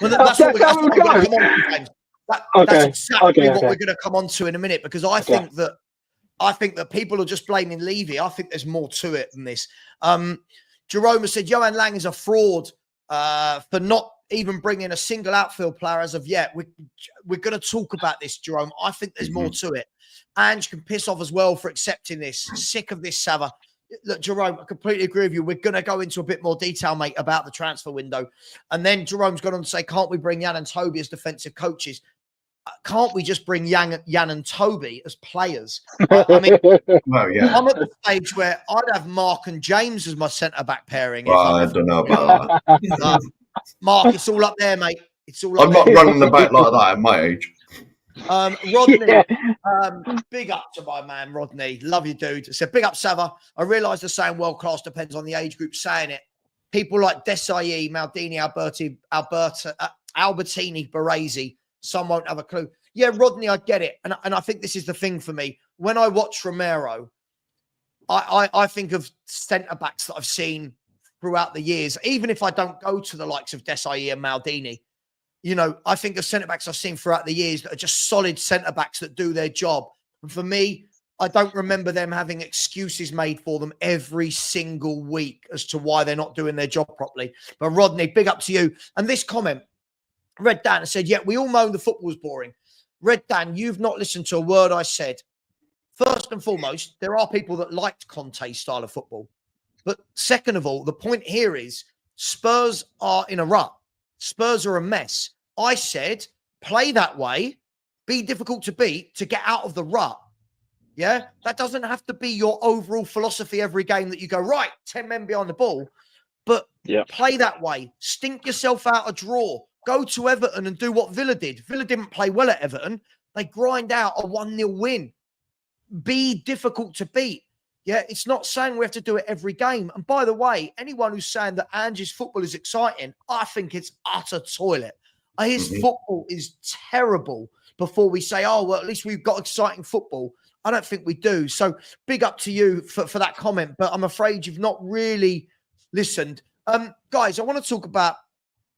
Well, that's what we're going to come on to, James. That's exactly what we're going to come on to in a minute, because I think that people are just blaming Levy. I think there's more to it than this. Jerome has said Johan Lang is a fraud for not even bringing a single outfield player as of yet. We're going to talk about this, Jerome. I think there's more to it. Ange can piss off as well for accepting this. Sick of this, Savva. Look, Jerome, I completely agree with you. We're going to go into a bit more detail, mate, about the transfer window. And then Jerome's gone on to say, can't we bring Jan and Toby as defensive coaches? Can't we just bring Jan and Toby as players? I mean, I'm at the stage where I'd have Mark and James as my centre-back pairing. I don't know about that. Mark, it's all up there, mate. It's all up there. I'm not running the back like that at my age. Rodney, big up to my man, Rodney. Love you, dude. So big up, Savva. I realise the saying world class depends on the age group saying it. People like Desai, Maldini, Albertini, Baresi, some won't have a clue. Yeah, Rodney, I get it. And I think this is the thing for me. When I watch Romero, I think of centre-backs that I've seen throughout the years, even if I don't go to the likes of Desai and Maldini. You know, I think of centre-backs I've seen throughout the years that are just solid centre-backs that do their job. And for me, I don't remember them having excuses made for them every single week as to why they're not doing their job properly. But Rodney, big up to you. And this comment, Red Dan said, yeah, we all moan the football's boring. Red Dan, you've not listened to a word I said. First and foremost, there are people that liked Conte's style of football. But second of all, the point here is Spurs are in a rut. Spurs are a mess. I said play that way, be difficult to beat to get out of the rut. Yeah, that doesn't have to be your overall philosophy every game that you go, right, 10 men behind the ball, but play that way. Stink yourself out a draw. Go to Everton and do what Villa did. Villa didn't play well at Everton. They grind out a 1-0 win. Be difficult to beat. Yeah, it's not saying we have to do it every game. And by the way, anyone who's saying that Ange's football is exciting, I think it's utter toilet. His football is terrible before we say, oh, well, at least we've got exciting football. I don't think we do. So big up to you for that comment, but I'm afraid you've not really listened. Guys, I want to talk about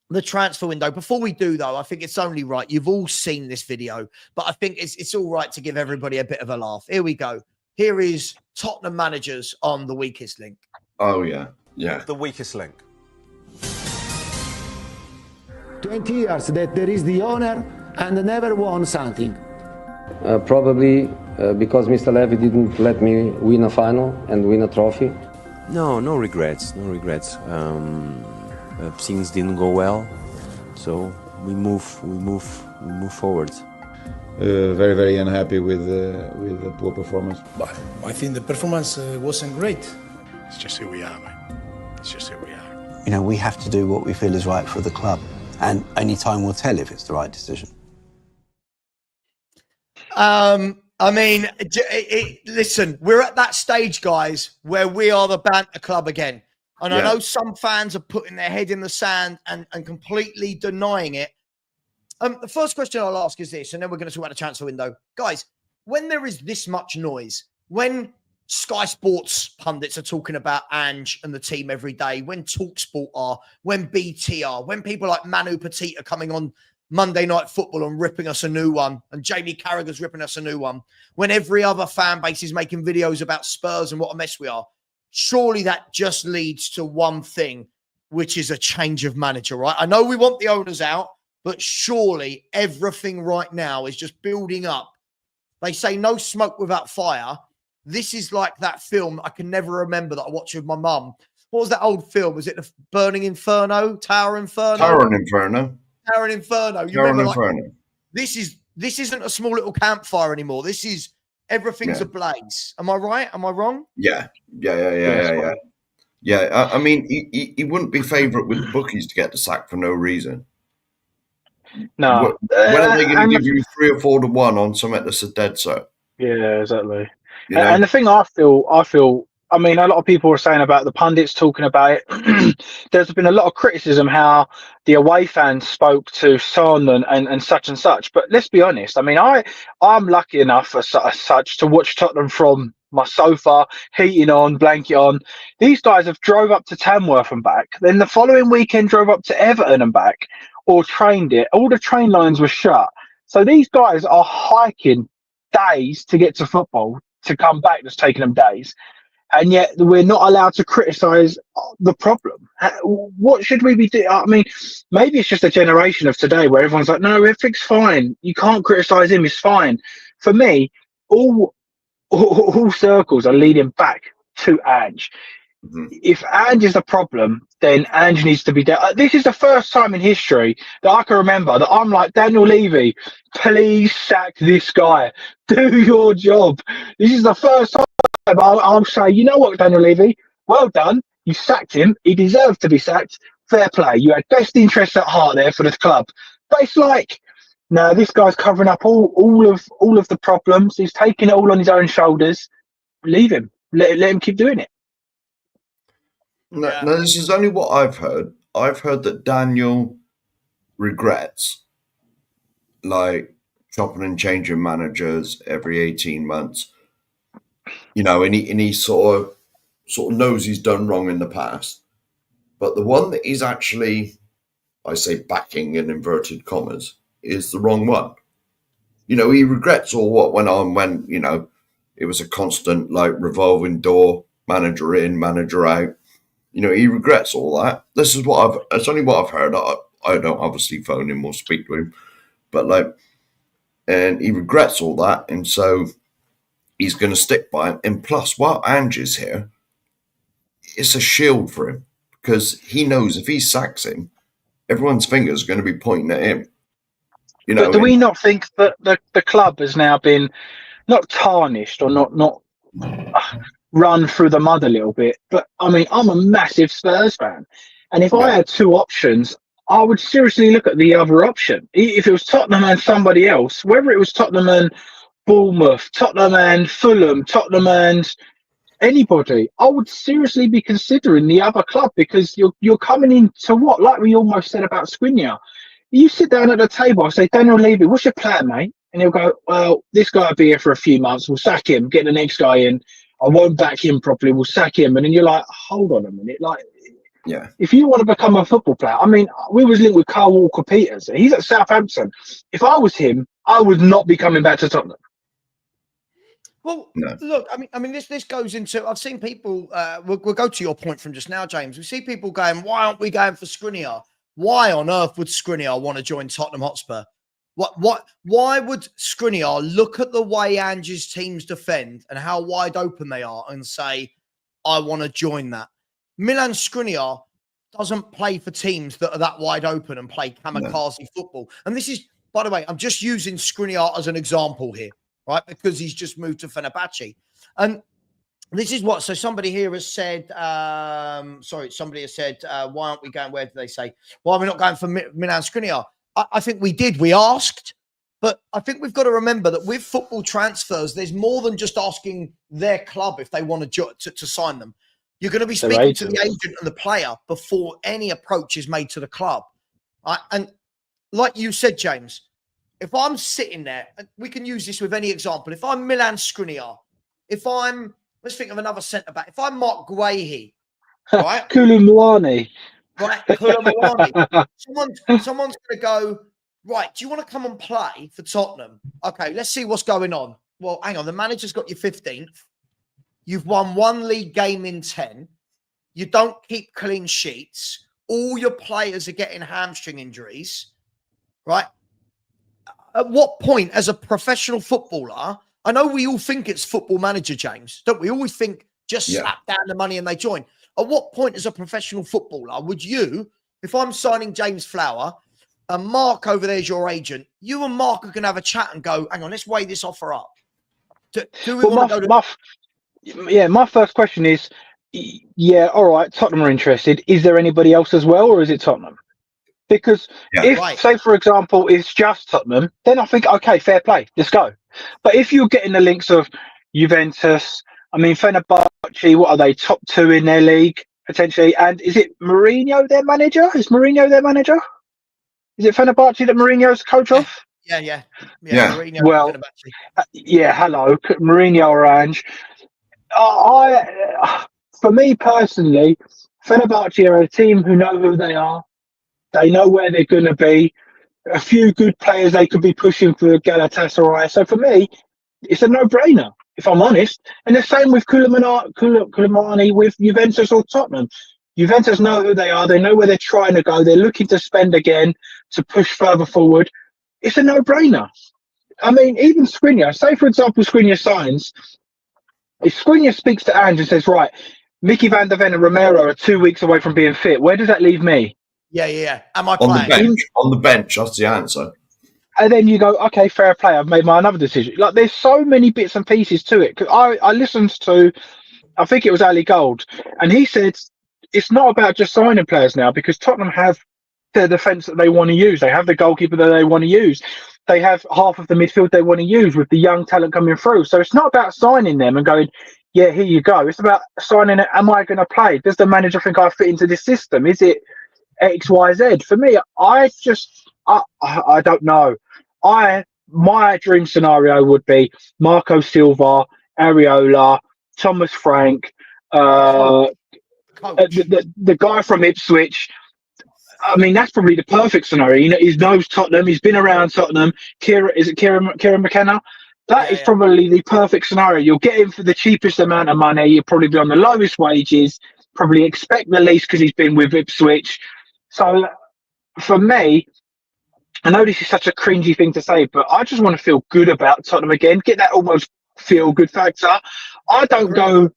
the transfer window. Before we do, though, I think it's only right. You've all seen this video, but I think it's all right to give everybody a bit of a laugh. Here we go. Here is Tottenham managers on the weakest link. Oh, yeah. Yeah. The weakest link. 20 years that there is the owner and never won something. Probably because Mr. Levy didn't let me win a final and win a trophy. No regrets, no regrets. Things didn't go well, so we move forward. Very, very unhappy with the poor performance. But I think the performance wasn't great. It's just who we are, mate. It's just who we are. You know, we have to do what we feel is right for the club, and only time will tell if it's the right decision. I mean, listen, we're at that stage, guys, where we are the banter club again. And I know some fans are putting their head in the sand and completely denying it. The first question I'll ask is this, and then we're going to talk about the transfer window. Guys, when there is this much noise, when Sky Sports pundits are talking about Ange and the team every day, when TalkSport are, when BT are, when people like Manu Petit are coming on Monday Night Football and ripping us a new one, and Jamie Carragher's ripping us a new one, when every other fan base is making videos about Spurs and what a mess we are, surely that just leads to one thing, which is a change of manager, right? I know we want the owners out, but surely everything right now is just building up. They say no smoke without fire. This is like that film I can never remember that I watched with my mum. What was that old film? Was it the Burning Inferno? Tower Inferno? Tower Inferno. Tower Inferno. You Tower remember, Inferno. Like, this isn't a small little campfire anymore. This is everything's ablaze. Am I right? Am I wrong? Yeah. I mean, he wouldn't be favourite with the bookies to get the sack for no reason. No. When are they going to give you 3 or 4 to 1 on something that's a dead set? Yeah, exactly. You know? And the thing I feel, I mean, a lot of people are saying about the pundits talking about it. There's been a lot of criticism how the away fans spoke to Son and such. But let's be honest. I mean, I'm lucky enough as such to watch Tottenham from my sofa, heating on, blanket on. These guys have drove up to Tamworth and back. Then the following weekend drove up to Everton and back, or trained it. All the train lines were shut. So these guys are hiking days to get to football, to come back. That's taking them days. And yet we're not allowed to criticise the problem. What should we be doing? I mean, maybe it's just a generation of today where everyone's like, no, everything's fine. You can't criticise him. It's fine. For me, all circles are leading back to Ange. Mm-hmm. If Ange is a problem, then Ange needs to be there. This is the first time in history that I can remember that I'm like, Daniel Levy, please sack this guy. Do your job. This is the first time I'll say, you know what, Daniel Levy, well done. You sacked him. He deserved to be sacked. Fair play. You had best interests at heart there for the club. But it's like, no, this guy's covering up all of the problems. He's taking it all on his own shoulders. Leave him. Let him keep doing it. No, this is only what I've heard. I've heard that Daniel regrets, like, chopping and changing managers every 18 months. You know, and he sort of knows he's done wrong in the past. But the one that he's actually, I say backing in inverted commas, is the wrong one. You know, he regrets all what went on when, you know, it was a constant, like, revolving door, manager in, manager out. You know, he regrets all that. This is it's only what I've heard. I don't obviously phone him or speak to him. But, like, and he regrets all that. And so he's going to stick by it. And plus, while Ange is here, it's a shield for him. Because he knows if he sacks him, everyone's fingers are going to be pointing at him. You know, But do we not think that the club has now been not tarnished or not run through the mud a little bit? But I mean, I'm a massive Spurs fan, and if I had two options, I would seriously look at the other option. If it was Tottenham and somebody else, whether it was Tottenham and Bournemouth, Tottenham and Fulham, Tottenham and anybody, I would seriously be considering the other club, because you're coming into what, like we almost said about Skriniar. You sit down at the table, I say, Daniel Levy, what's your plan, mate? And he'll go, well, this guy will be here for a few months. We'll sack him, get the next guy in. I won't back him properly. We'll sack him. And then you're like, hold on a minute. Like, yeah. If you want to become a football player, I mean, we was linked with Carl Walker-Peters. He's at Southampton. If I was him, I would not be coming back to Tottenham. Well, look, I mean, this goes into. I've seen people. We'll go to your point from just now, James. We see people going, "Why aren't we going for Skriniar? Why on earth would Skriniar want to join Tottenham Hotspur? Why would Skriniar look at the way Ange's teams defend and how wide open they are and say, I want to join that? Milan Skriniar doesn't play for teams that are that wide open and play kamikaze football. And this is, by the way, I'm just using Skriniar as an example here, right? Because he's just moved to Fenerbahce. And this is what, so somebody here has said, somebody has said, why aren't we going, where did they say? Why are we not going for Milan Skriniar? I think we did. We asked, but I think we've got to remember that with football transfers, there's more than just asking their club if they want to sign them. You're going to be speaking to the agent and the player before any approach is made to the club. And like you said, James, if I'm sitting there, we can use this with any example. If I'm Milan Skriniar, let's think of another centre-back. If I'm Mark Guehi, right? Koulibaly. Right, Koulibaly. Someone's going to go, right, do you want to come and play for Tottenham? Okay, let's see what's going on. Well, hang on, the manager's got you 15th. You've won one league game in 10. You don't keep clean sheets. All your players are getting hamstring injuries, right? At what point, as a professional footballer, I know we all think it's Football Manager, James, don't we? Always think just slap down the money and they join. At what point, as a professional footballer, would you, if I'm signing James Flower and Mark over there's your agent, you and Mark are going to have a chat and go, hang on, let's weigh this offer up. Do we want to go to... my first question is, all right, Tottenham are interested. Is there anybody else as well, or is it Tottenham? Because say, for example, it's just Tottenham, then I think, okay, fair play, let's go. But if you're getting the links of Juventus, I mean, Fenerbahce, what are they, top 2 in their league, potentially? And is it Mourinho their manager? Is Mourinho their manager? Is it Fenerbahce that Mourinho's coach of? Yeah. Mourinho, well, hello, Mourinho or Ange. For me personally, Fenerbahce are a team who know who they are. They know where they're going to be. A few good players they could be pushing for Galatasaray. So for me, it's a no-brainer, if I'm honest. And the same with Koulibaly with Juventus or Tottenham. Juventus know who they are. They know where they're trying to go. They're looking to spend again to push further forward. It's a no-brainer. I mean, even Skriniar, say, for example, Skriniar signs. If Skriniar speaks to Ange and says, right, Mickey van der Ven and Romero are 2 weeks away from being fit, where does that leave me? Yeah. Am I playing? On the bench, that's the answer. And then you go, okay, fair play, I've made my another decision. Like, there's so many bits and pieces to it. I listened to, I think it was Ali Gold, and he said it's not about just signing players now, because Tottenham have their defence that they want to use. They have the goalkeeper that they want to use. They have half of the midfield they want to use with the young talent coming through. So it's not about signing them and going, yeah, here you go. It's about signing it. Am I going to play? Does the manager think I fit into this system? Is it X, Y, Z? For me, I don't know. My dream scenario would be Marco Silva, Areola, Thomas Frank, the guy from Ipswich. I mean, that's probably the perfect scenario. You know, he knows Tottenham. He's been around Tottenham. Kieran McKenna? That is probably the perfect scenario. You'll get him for the cheapest amount of money. You'll probably be on the lowest wages. Probably expect the least because he's been with Ipswich. So, for me, I know this is such a cringy thing to say, but I just want to feel good about Tottenham again. Get that almost feel-good factor. I don't go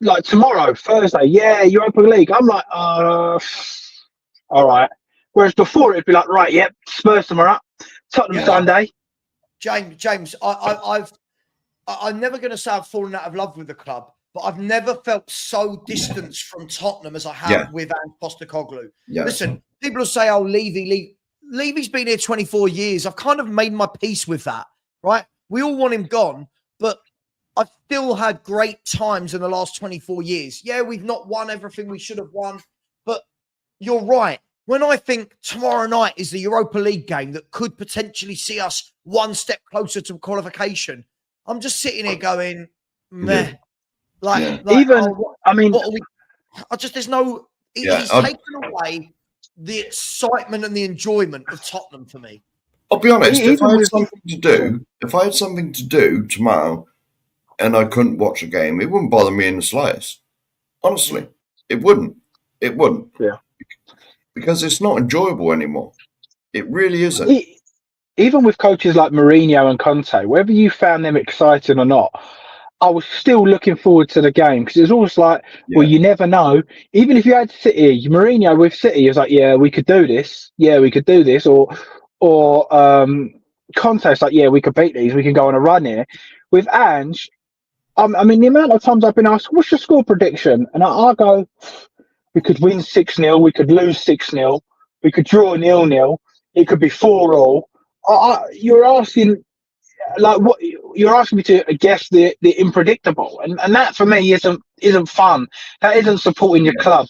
like tomorrow, Thursday. Yeah, Europa League. I'm like, all right. Whereas before it'd be like, right, yep, Spurs tomorrow, Tottenham Sunday. James, I'm never going to say I've fallen out of love with the club, but I've never felt so distanced from Tottenham as I have with Angepostecoglou. Yeah. Listen, people will say, "Oh, Levy's been here 24 years." I've kind of made my peace with that, right? We all want him gone, but I've still had great times in the last 24 years. Yeah, we've not won everything we should have won, but you're right. When I think tomorrow night is the Europa League game that could potentially see us one step closer to qualification, I'm just sitting here going, meh. There's no, he's taken away the excitement and the enjoyment of Tottenham for me. I'll be honest, if I had something to do tomorrow and I couldn't watch a game, it wouldn't bother me in the slightest. Honestly, it wouldn't. It wouldn't. Yeah. Because it's not enjoyable anymore. It really isn't. Even with coaches like Mourinho and Conte, whether you found them exciting or not, I was still looking forward to the game because it was always like, well, you never know. Even if you had City, Mourinho with City, he was like, yeah, we could do this. Yeah, we could do this. Or Conte's like, yeah, we could beat these. We can go on a run here. With Ange, I mean, the amount of times I've been asked, what's your score prediction? And I go, we could win 6-0. We could lose 6-0. We could draw 0-0. It could be 4-all. You're asking, like, what you're asking me to guess the unpredictable, and that for me isn't fun. That isn't supporting your club.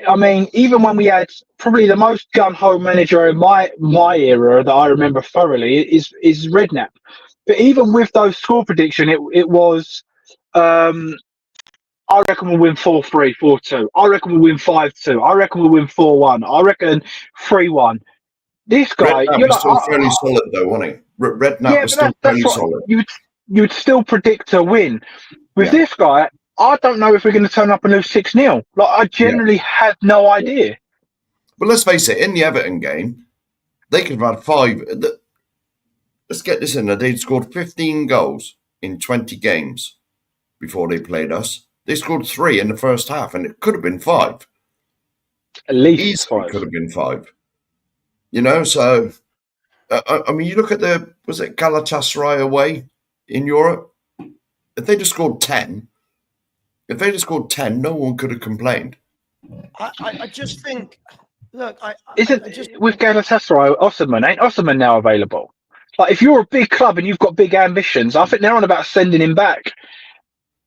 I mean, even when we had probably the most gun-ho manager in my era that I remember thoroughly is Redknapp. But even with those score prediction, it was, I reckon we'll win 4-3, 4-2. I reckon we'll win 5-2. I reckon we'll win 4-1. I reckon 3-1. This guy, Redknapp was still fairly solid, though, wasn't he? Redknapp was still fairly solid. You would still predict a win. With this guy, I don't know if we're going to turn up and lose 6-0. Like, I generally had no idea. But let's face it, in the Everton game, they could have had 5. Let's get this in. They'd scored 15 goals in 20 games before they played us. They scored 3 in the first half, and it could have been 5. At least 5. Could have been 5. You know, so, I mean, you look at was it Galatasaray away in Europe? If they'd have scored 10, no one could have complained. I just think, look, with Galatasaray, ain't Osman now available? Like, if you're a big club and you've got big ambitions, I think they're on about sending him back.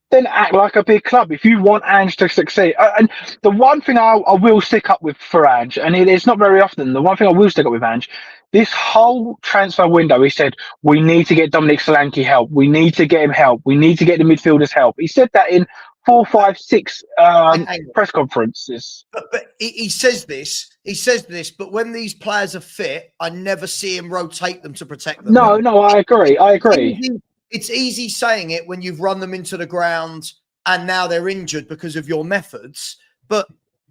Then act like a big club if you want Ange to succeed. And the one thing I will stick up with for Ange, and it's not very often, the one thing I will stick up with Ange, this whole transfer window, he said, we need to get Dominic Solanke help. We need to get him help. We need to get the midfielders help. He said that in 4, 5, 6 press conferences. But he says this, but when these players are fit, I never see him rotate them to protect them. No, I agree. It's easy saying it when you've run them into the ground and now they're injured because of your methods. But,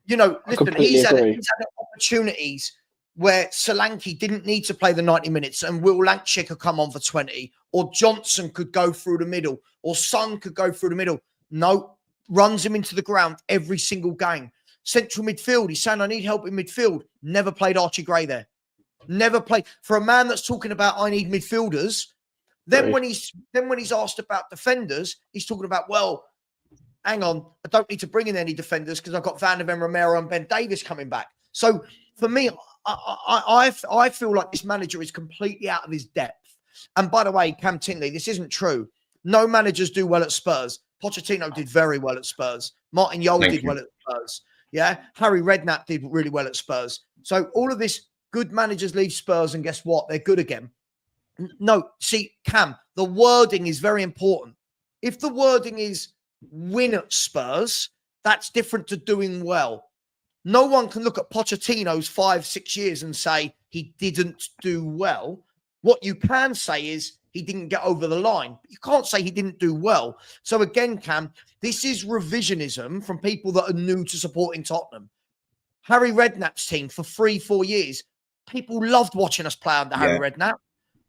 you know, listen, he's had opportunities where Solanke didn't need to play the 90 minutes and Will Lancashire could come on for 20, or Johnson could go through the middle, or Son could go through the middle. No, runs him into the ground every single game. Central midfield, he's saying, I need help in midfield. Never played Archie Gray there. Never played. For a man that's talking about, I need midfielders, Then when he's asked about defenders, he's talking about, well, hang on, I don't need to bring in any defenders because I've got Van der Ven, Romero and Ben Davies coming back. So for me, I feel like this manager is completely out of his depth. And by the way, Cam Tinley, this isn't true. No managers do well at Spurs. Pochettino did very well at Spurs. Martin Jol did well at Spurs. Yeah, Harry Redknapp did really well at Spurs. So all of this, good managers leave Spurs and guess what? They're good again. No, see, Cam, the wording is very important. If the wording is win at Spurs, that's different to doing well. No one can look at Pochettino's 5-6 years and say he didn't do well. What you can say is he didn't get over the line. You can't say he didn't do well. So again, Cam, this is revisionism from people that are new to supporting Tottenham. Harry Redknapp's team for 3-4 years, people loved watching us play under Harry Redknapp.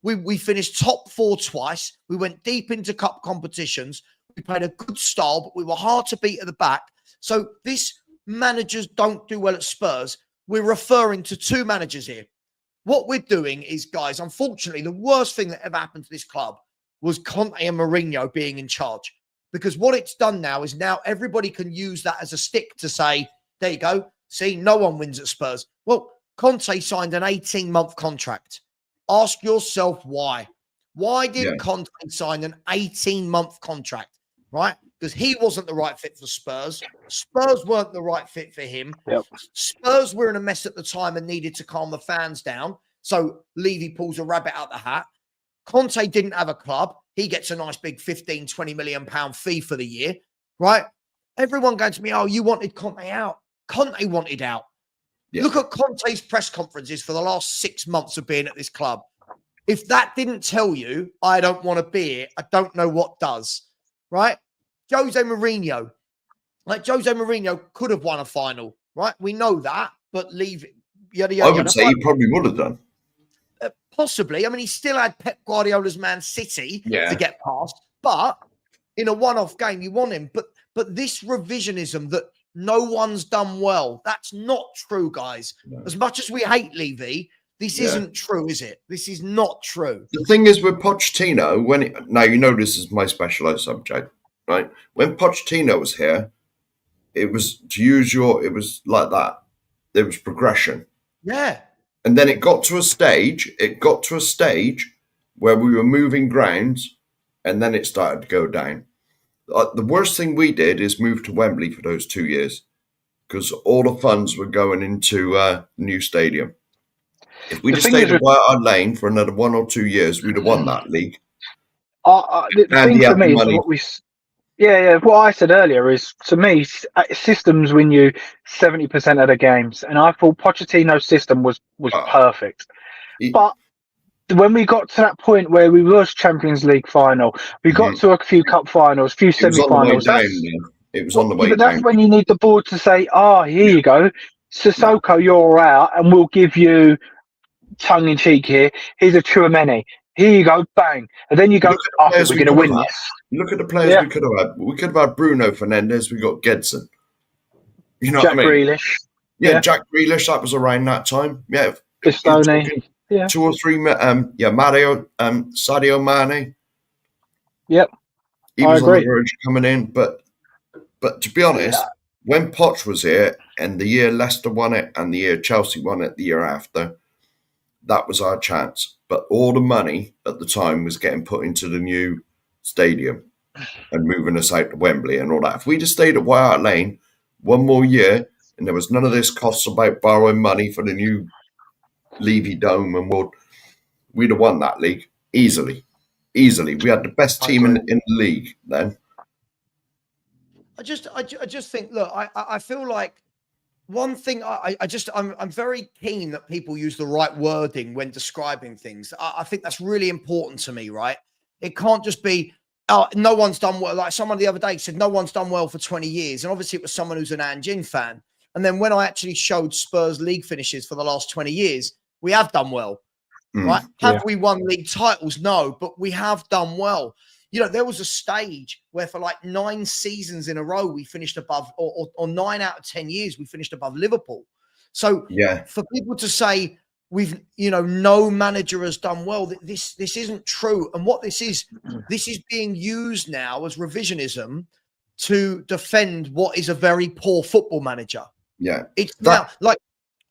We finished top 4 twice. We went deep into cup competitions. We played a good style, but we were hard to beat at the back. So this managers don't do well at Spurs. we're referring to two managers here. What we're doing is, guys, unfortunately, the worst thing that ever happened to this club was Conte and Mourinho being in charge. Because what it's done now is now everybody can use that as a stick to say, there you go. See, no one wins at Spurs. Well, Conte signed an 18-month contract. Ask yourself why. Why did Conte sign an 18-month contract, right? Because he wasn't the right fit for Spurs. Spurs weren't the right fit for him. Yep. Spurs were in a mess at the time and needed to calm the fans down. So Levy pulls a rabbit out the hat. Conte didn't have a club. He gets a nice big 15, 20 million pound fee for the year, right? Everyone going to me, oh, you wanted Conte out. Conte wanted out. Yeah. Look at Conte's press conferences for the last 6 months of being at this club. If that didn't tell you, I don't want to be here, I don't know what does, right? Jose Mourinho. Like, Jose Mourinho could have won a final, right? We know that, but leave it. Yada, yada, I would say he probably would have done. Possibly. I mean, he still had Pep Guardiola's Man City to get past, but in a one-off game, you want him. But this revisionism that no one's done well, that's not true, guys. No. As much as we hate Levy, this isn't true, is it? This is not true. The thing is with Pochettino, now you know this is my specialized subject, right? When Pochettino was here, it was like that. There was progression. Yeah. And then it got to a stage where we were moving grounds, and then it started to go down. The worst thing we did is move to Wembley for those 2 years because all the funds were going into a new stadium. If we'd have stayed at White Hart Lane for another 1 or 2 years, we'd have won that league. The thing for me is what I said earlier is, to me, systems win you 70% of the games, and I thought Pochettino's system was perfect. But when we got to that point where we was Champions League final, we got to a few cup finals, a few semi-finals. It was on the way down. But that's when you need the board to say, here you go, Sissoko, you're out, and we'll give you, tongue-in-cheek here, here's a Tchouaméni. Here you go, bang. And then you go, I think we're going to win this. Look at the players we could have had. We could have had Bruno Fernandes. We got Gedson. You know Jack what I mean? Grealish. Yeah, Jack Grealish. That was around that time. Yeah. Pistone. Yeah. 2 or 3. Sadio Mane. Yep. He was on the verge of coming in. But to be honest, when Poch was here and the year Leicester won it and the year Chelsea won it the year after, that was our chance. But all the money at the time was getting put into the new stadium and moving us out to Wembley and all that. If we'd have stayed at White Hart Lane 1 more year and there was none of this costs about borrowing money for the new Levy Dome and we'd have won that league easily. We had the best team in the league then. I just think, look, I feel like one thing I'm very keen that people use the right wording when describing things. I think that's really important to me, right? It can't just be, no one's done well. Like someone the other day said, no one's done well for 20 years. And obviously it was someone who's an Anjin fan. And then when I actually showed Spurs league finishes for the last 20 years, we have done well, right? Have we won league titles? No, but we have done well. You know, there was a stage where for like 9 seasons in a row, we finished above, or 9 out of 10 years, we finished above Liverpool. So for people to say no manager has done well, this isn't true. And what this is being used now as revisionism to defend what is a very poor football manager. Yeah. It's now like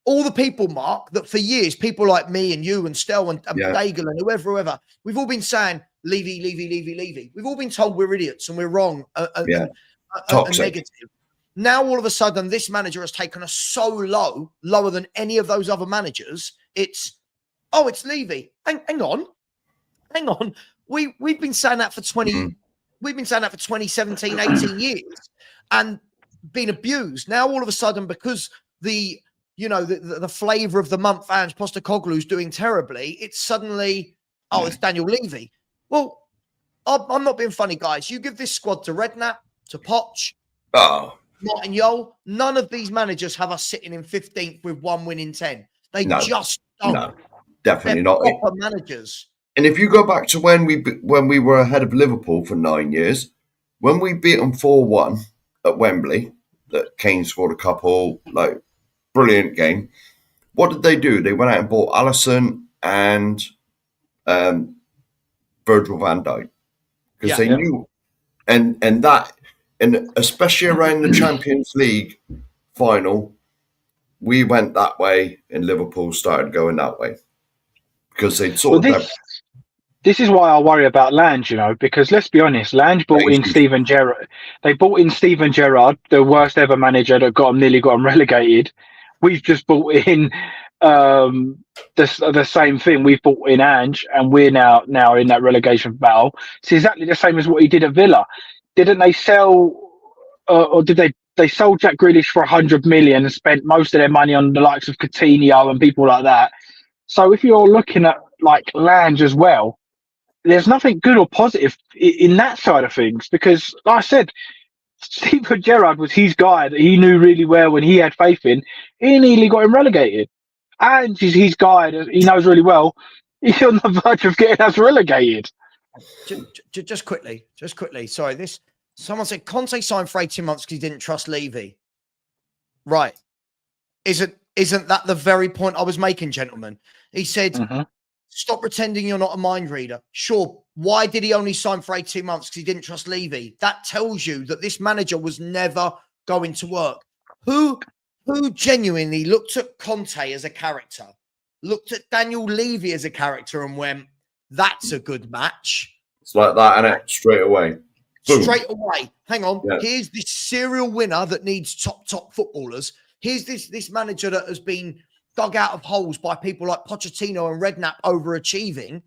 all the people, Mark, that for years, people like me and you and Stel and Daigle and whoever, we've all been saying, Levy. We've all been told we're idiots and we're wrong and negative. Now, all of a sudden, this manager has taken us so lower than any of those other managers. It's Levy. Hang on. We've been saying that for 20. We've been saying that for 20, 17, 18 years and been abused. Now, all of a sudden, because the flavor of the month, Angepostecoglou is doing terribly, it's suddenly, it's Daniel Levy. Well, I'm not being funny, guys. You give this squad to Redknapp, to Poch, Martin Jol. None of these managers have us sitting in 15th with 1 win in 10. They just don't. No, definitely They're not. Proper managers. And if you go back to when we were ahead of Liverpool for 9 years, when we beat them 4-1 at Wembley, that Kane scored a couple, like brilliant game. What did they do? They went out and bought Alisson and Virgil van Dijk because they knew, and especially around the Champions League final, we went that way, and Liverpool started going that way because they'd sort of. This is why I worry about Lange, because let's be honest, Lange bought in Steven Gerrard. They bought in Steven Gerrard, the worst ever manager that nearly got them relegated. We've just bought in the same thing. We've bought in Ange, and we're now in that relegation battle. It's exactly the same as what he did at Villa. Didn't they sell, or did they sold Jack Grealish for 100 million and spent most of their money on the likes of Coutinho and people like that? So if you're looking at like Lange as well, there's nothing good or positive in that side of things, because, like I said, Steven Gerrard was his guy that he knew really well when he had faith in. He nearly got him relegated. And he's his guy that he knows really well. He's on the verge of getting us relegated. Just quickly. Sorry, someone said Conte signed for 18 months because he didn't trust Levy. Right. Isn't that the very point I was making, gentlemen? He said, stop pretending you're not a mind reader. Sure. Why did he only sign for 18 months? Because he didn't trust Levy. That tells you that this manager was never going to work. Who genuinely looked at Conte as a character, looked at Daniel Levy as a character and went, that's a good match. It's like that, innit? Straight away. Boom. Straight away. Hang on. Yeah. Here's this serial winner that needs top footballers. Here's this manager that has been dug out of holes by people like Pochettino and Redknapp overachieving.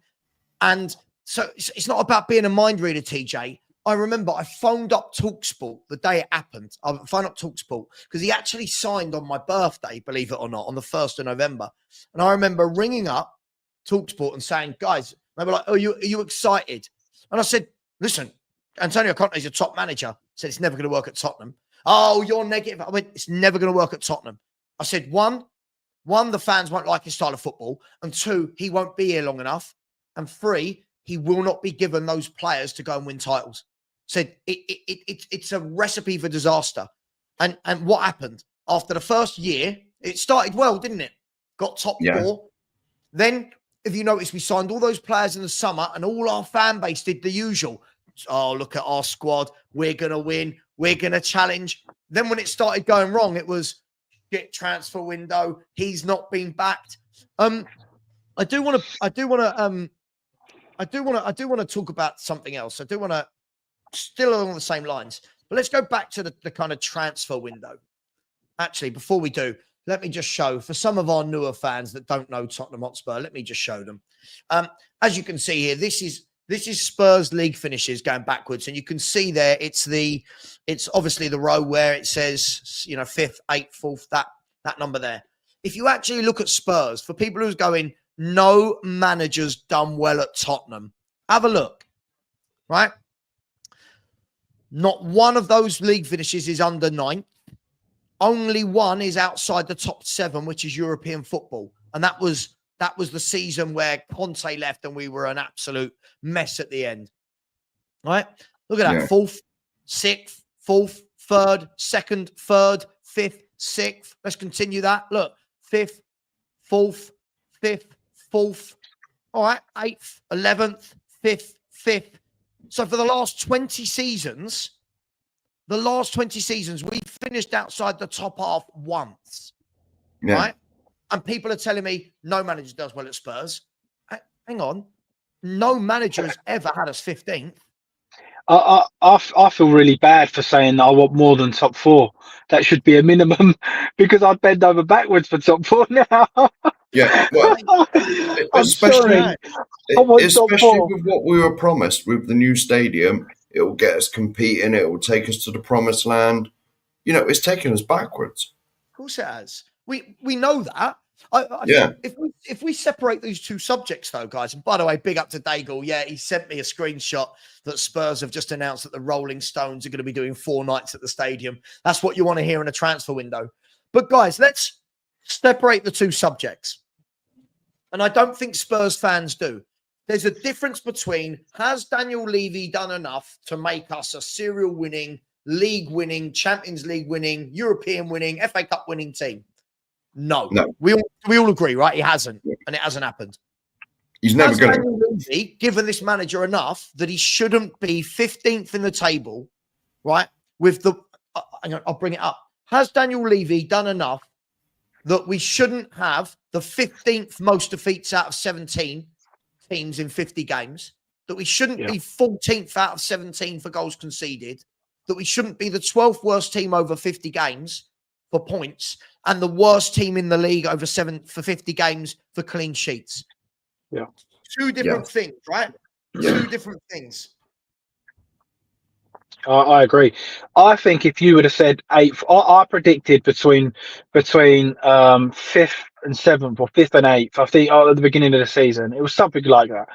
And so it's not about being a mind reader, TJ. I remember I phoned up TalkSport the day it happened. I phoned up TalkSport because he actually signed on my birthday, believe it or not, on the 1st of November. And I remember ringing up TalkSport and saying, guys, they were like, are you excited? And I said, listen, Antonio Conte is a top manager. I said, it's never going to work at Tottenham. Oh, you're negative. I went, it's never going to work at Tottenham. I said, one, the fans won't like his style of football. And 2, he won't be here long enough. And 3, he will not be given those players to go and win titles. Said it's a recipe for disaster. And what happened? After the first year, it started well, didn't it? Got top 4. Then, if you notice, we signed all those players in the summer and all our fan base did the usual. Oh, look at our squad. We're going to win. We're going to challenge. Then when it started going wrong, it was get transfer window. He's not been backed. I do want to talk about something else. I do want to still along the same lines, but let's go back to the kind of transfer window. Actually, before we do, let me just show for some of our newer fans that don't know Tottenham Hotspur. Let me just show them. As you can see here, this is Spurs league finishes going backwards, and you can see there it's obviously the row where it says 5th, 8th, 4th, that number there. If you actually look at Spurs, for people who's going, no manager's done well at Tottenham, have a look, right? Not one of those league finishes is under 9th. Only one is outside the top 7, which is European football. And that was the season where Conte left and we were an absolute mess at the end. Right? Look at that. Yeah. 4th, 6th, 4th, 3rd, 2nd, 3rd, 5th, 6th. Let's continue that. Look, 5th, 4th, 5th, 4th. All right. 8th, 11th, 5th, 5th. So for the last 20 seasons, we've finished outside the top half once. Yeah. Right? And people are telling me no manager does well at Spurs. Hang on. No manager has ever had us 15th. I feel really bad for saying I want more than top 4. That should be a minimum because I'd bend over backwards for top 4 now. Yeah, well, especially with what we were promised with the new stadium, it will get us competing. It will take us to the promised land. It's taking us backwards. Of course it has. We know that. If we separate these two subjects, though, guys, and by the way, big up to Daigle. Yeah, he sent me a screenshot that Spurs have just announced that the Rolling Stones are going to be doing 4 nights at the stadium. That's what you want to hear in a transfer window. But guys, let's separate the two subjects. And I don't think Spurs fans do. There's a difference between, has Daniel Levy done enough to make us a serial winning, league winning, Champions League winning, European winning, FA Cup winning team? No. No. We all agree, right? He hasn't, and it hasn't happened. He's never Has going Daniel Levy given this manager enough that he shouldn't be 15th in the table, right? With the, hang on, I'll bring it up. Has Daniel Levy done enough that we shouldn't have the 15th most defeats out of 17 teams in 50 games? That we shouldn't be 14th out of 17 for goals conceded? That we shouldn't be the 12th worst team over 50 games for points and the worst team in the league over 50 games for clean sheets? Yeah. Two different things, right? Two different things. I agree. I think if you would have said 8th, I predicted between 5th and 7th or 5th and 8th. I think at the beginning of the season, it was something like that.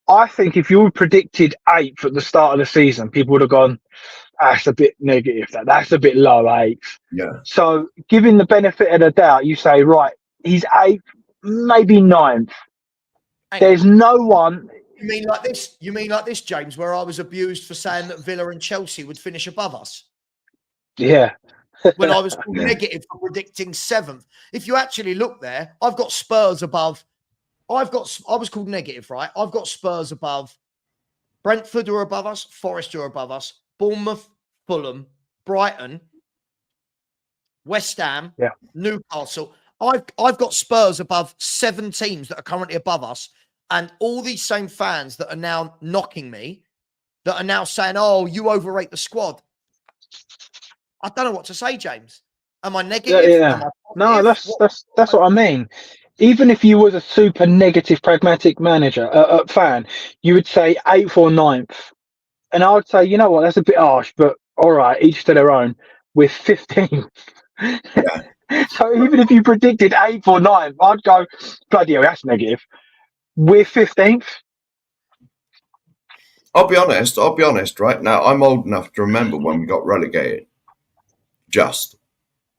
I think if you predicted 8th at the start of the season, people would have gone, that's a bit negative. That's a bit low, 8th. Yeah. So, giving the benefit of the doubt, you say, right, he's 8th, maybe 9th. There's no one. You mean like this? You mean like this, James, where I was abused for saying that Villa and Chelsea would finish above us? Yeah. When I was negative for predicting 7th. If you actually look there, I've got Spurs above. I was called negative, right? I've got Spurs above. Brentford are above us. Forest are above us. Bournemouth, Fulham, Brighton, West Ham, Newcastle. I've got Spurs above 7 teams that are currently above us. And all these same fans that are now knocking me, that are now saying, oh, you overrate the squad. I don't know what to say, James. Am I negative? Yeah. No, that's what I mean. Even if you was a super negative, pragmatic manager, fan, you would say 8th or 9th. And I would say, you know what, that's a bit harsh, but all right, each to their own. We're 15th. So even if you predicted 8th or 9th, I'd go, bloody hell, that's negative. We're 15th. I'll be honest, right? Now, I'm old enough to remember when we got relegated. Just.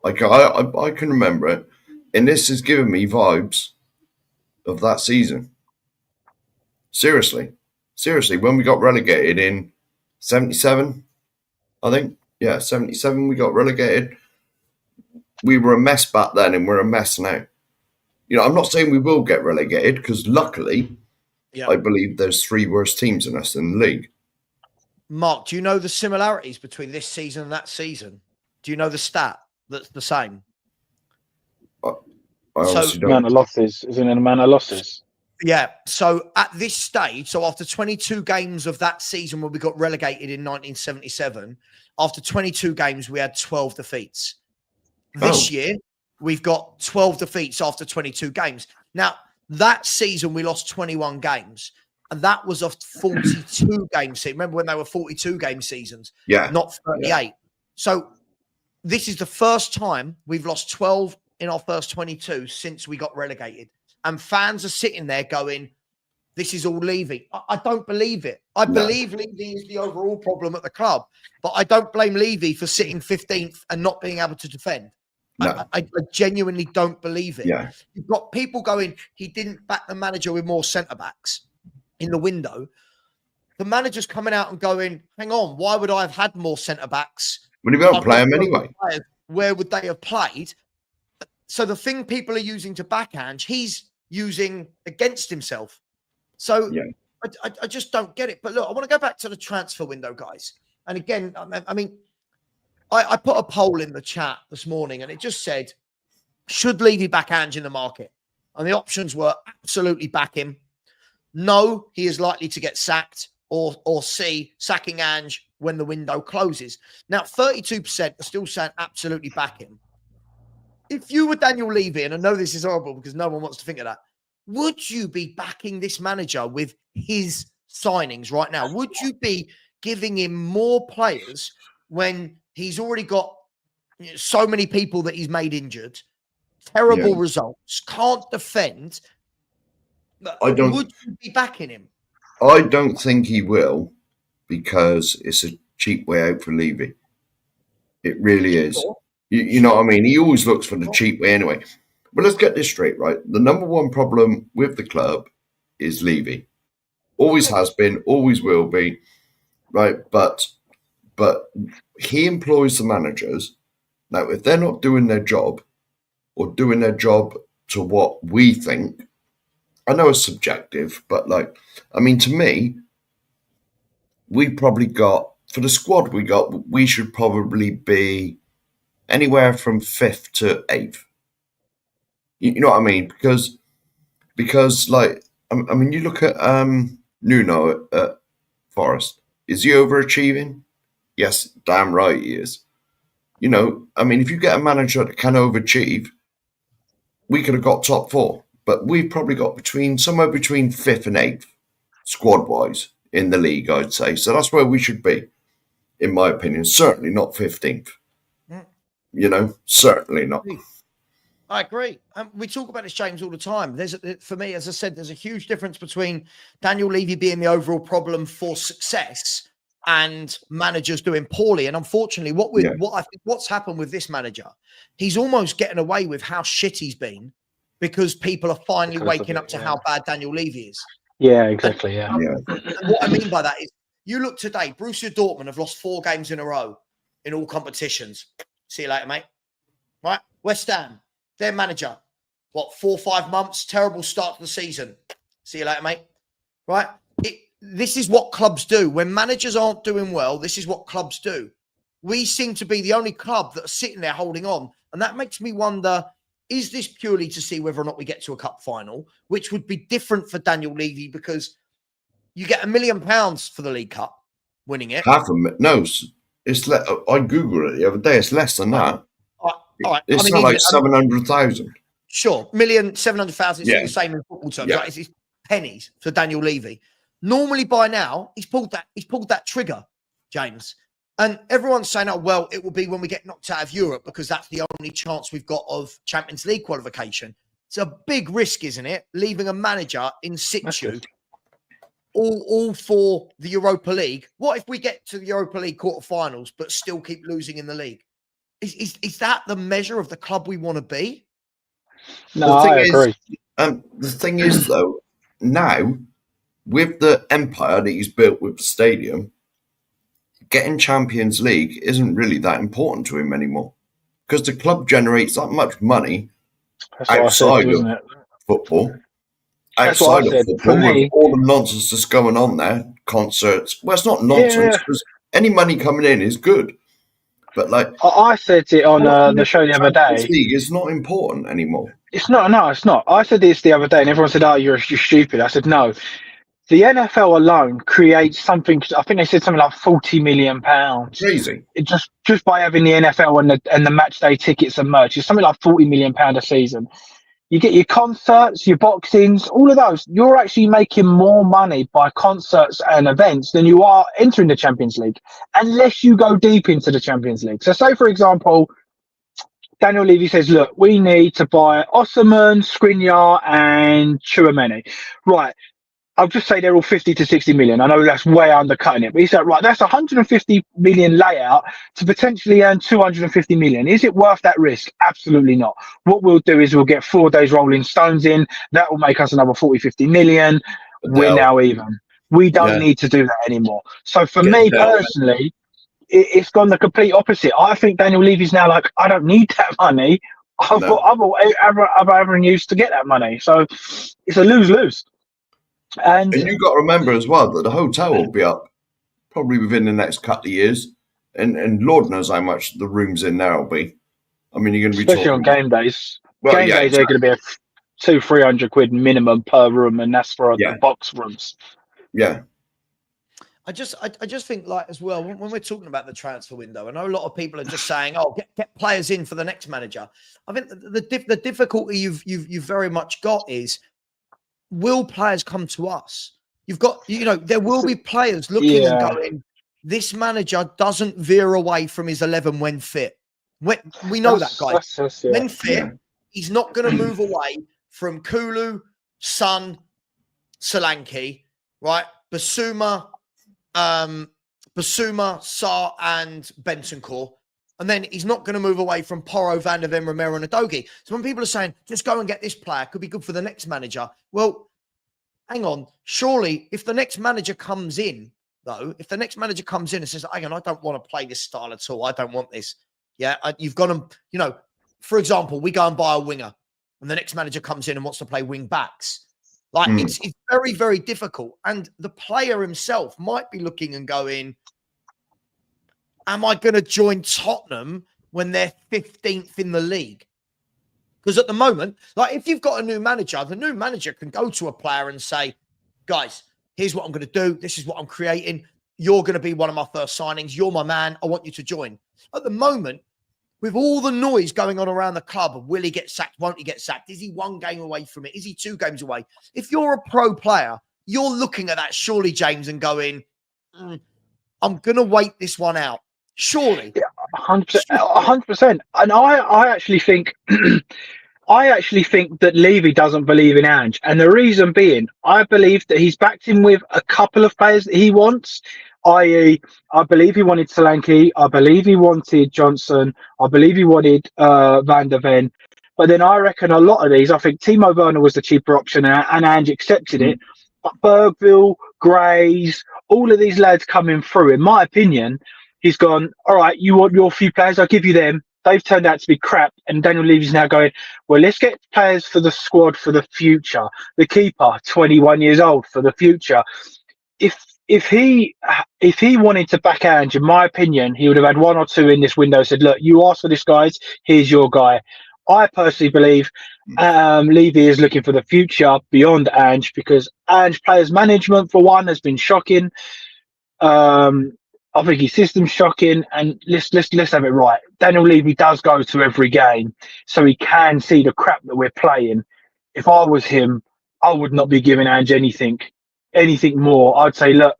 Like, I can remember it. And this has given me vibes of that season. Seriously, when we got relegated in 77, I think. Yeah, 77, we got relegated. We were a mess back then, and we're a mess now. You know, I'm not saying we will get relegated, because luckily, I believe there's 3 worse teams than us in the league. Mark, do you know the similarities between this season and that season? Do you know the stat that's the same? I honestly don't. Amount of losses. Isn't it an amount of losses? Yeah. So at this stage, so after 22 games of that season when we got relegated in 1977, after 22 games, we had 12 defeats. This year, we've got 12 defeats after 22 games. Now, that season, we lost 21 games. And that was a 42 game season. Remember when they were 42 game seasons? Yeah. Not 38. Yeah. So this is the first time we've lost 12 in our first 22 since we got relegated. And fans are sitting there going, this is all Levy. I don't believe it. I believe Levy is the overall problem at the club. But I don't blame Levy for sitting 15th and not being able to defend. No. I genuinely don't believe it. Yeah. You've got people going, he didn't back the manager with more centre-backs in the window. The manager's coming out and going, hang on, why would I have had more centre-backs? Well, if you don't play them anyway. Where would they have played? So the thing people are using to backhand, he's using against himself. So I just don't get it. But look, I want to go back to the transfer window, guys. And again, I mean, I put a poll in the chat this morning and it just said, should Levy back Ange in the market? And the options were absolutely back him. No, he is likely to get sacked, or C, sacking Ange when the window closes. Now, 32% are still saying absolutely back him. If you were Daniel Levy, and I know this is horrible because no one wants to think of that, would you be backing this manager with his signings right now? Would you be giving him more players when he's already got so many people that he's made injured, terrible results, can't defend? Would you be backing him? I don't think he will, because it's a cheap way out for Levy. It really is. You know what I mean? He always looks for the cheap way anyway. But let's get this straight, right? The number one problem with the club is Levy. Always has been, always will be, right? But he employs the managers. Now, if they're not doing their job, or doing their job to what we think. I know it's subjective, but like, I mean, to me, we probably got, for the squad we should probably be anywhere from 5th to 8th. You know what I mean? Because like, I mean, you look at Nuno at Forest. Is he overachieving? Yes, damn right he is. You know, I mean, if you get a manager that can overachieve, we could have got top 4, but we've probably got somewhere between 5th and 8th squad-wise in the league, I'd say. So that's where we should be, in my opinion. Certainly not 15th. You know, certainly not. I agree. We talk about this, James, all the time. For me, as I said, there's a huge difference between Daniel Levy being the overall problem for success and managers doing poorly. And unfortunately, what I think what's happened with this manager, he's almost getting away with how shit he's been because people are finally waking up to how bad Daniel Levy is. Yeah, exactly. And what I mean by that is, you look today, Borussia Dortmund have lost 4 games in a row in all competitions. See you later, mate. Right? West Ham, their manager, 4 or 5 months, terrible start to the season. See you later, mate. Right? This is what clubs do. When managers aren't doing well, this is what clubs do. We seem to be the only club that are sitting there holding on. And that makes me wonder, is this purely to see whether or not we get to a cup final, which would be different for Daniel Levy because you get £1 million for the League Cup, winning it. No, it's I Googled it the other day. It's less than that. All right. It's not like 700,000. Sure, 1,700,000 is Yeah. the same in football terms. Yeah. Right? It's pennies for Daniel Levy. Normally, by now, he's pulled that trigger, James. And everyone's saying, "Oh, well, it will be when we get knocked out of Europe because that's the only chance we've got of Champions League qualification." It's a big risk, isn't it? Leaving a manager in situ, all for the Europa League. What if we get to the Europa League quarterfinals but still keep losing in the league? Is that the measure of the club we want to be? No, I agree. The thing is, though, now with the empire that he's built with the stadium, getting Champions League isn't really that important to him anymore because the club generates that much money outside of football. Outside of football, with all the nonsense that's going on there, concerts. Well, it's not nonsense because any money coming in is good. But like I said it on the show the other day, League is not important anymore. It's not. No, it's not. I said this the other day, and everyone said, "Oh, you're stupid." I said, "No." The NFL alone creates something. I think they said something like £40 million. Crazy. It just by having the NFL and the match day tickets and merch, it's something like £40 million a season. You get your concerts, your boxings, all of those. You're actually making more money by concerts and events than you are entering the Champions League, unless you go deep into the Champions League. So, say for example, Daniel Levy says, "Look, we need to buy Osimhen, Skriniar, and Tchouaméni." Right. I'll just say they're all 50 to 60 million. I know that's way undercutting it, but he said, right, that's 150 million layout to potentially earn 250 million. Is it worth that risk? Absolutely not. What we'll do is we'll get 4 days Rolling Stones in. That will make us another 40, 50 million. We're now even. We don't need to do that anymore. So for me personally, it's gone the complete opposite. I think Daniel Levy's now like, I don't need that money. I've got other avenues to get that money. So it's a lose-lose. And you've got to remember as well that the hotel will be up probably within the next couple of years. And Lord knows how much the rooms in there will be. I mean, you're going to be especially on game days. Game days are going to be a 200-300 quid minimum per room, and that's for the box rooms. Yeah. I just think, like, as well, when we're talking about the transfer window, I know a lot of people are just saying, "Oh, get players in for the next manager." I think the difficulty you've very much got is, will players come to us? You've got, there will be players looking and going, this manager doesn't veer away from his 11 when fit. We know that, guys. When fit, he's not going to move away from Kulu, Son, Solanke, right? Basuma, Sarr, and Bentancur. And then he's not going to move away from Porro, Van der Ven, Romero, and Udogie. So when people are saying, just go and get this player, could be good for the next manager. Well, hang on. Surely, if the next manager comes in, though, and says, hang on, I don't want to play this style at all. I don't want this. Yeah, you've got to, for example, we go and buy a winger and the next manager comes in and wants to play wing backs. Like it's very, very difficult. And the player himself might be looking and going, am I going to join Tottenham when they're 15th in the league? Because at the moment, like if you've got a new manager, the new manager can go to a player and say, guys, here's what I'm going to do. This is what I'm creating. You're going to be one of my first signings. You're my man. I want you to join. At the moment, with all the noise going on around the club, will he get sacked? Won't he get sacked? Is he 1 game away from it? Is he 2 games away? If you're a pro player, you're looking at that surely, James, and going, I'm going to wait this one out. Surely. Yeah, 100%. 100%. And I actually think I actually think that Levy doesn't believe in Ange. And the reason being, I believe that he's backed him with a couple of players that he wants, i.e., I believe he wanted Solanke, I believe he wanted Johnson, I believe he wanted Van der Ven. But then I reckon a lot of these, I think Timo Werner was the cheaper option and Ange accepted it. But Bergville, Grays, all of these lads coming through, in my opinion, he's gone, all right, you want your few players, I'll give you them. They've turned out to be crap. And Daniel Levy's now going, well, let's get players for the squad for the future. The keeper, 21 years old, for the future. If he wanted to back Ange, in my opinion, he would have had 1 or 2 in this window, said, look, you asked for this, guys, here's your guy. I personally believe Levy is looking for the future beyond Ange, because Ange players management, for one, has been shocking. I think his system's shocking, and let's have it right. Daniel Levy does go to every game, so he can see the crap that we're playing. If I was him, I would not be giving Ange anything more. I'd say, look,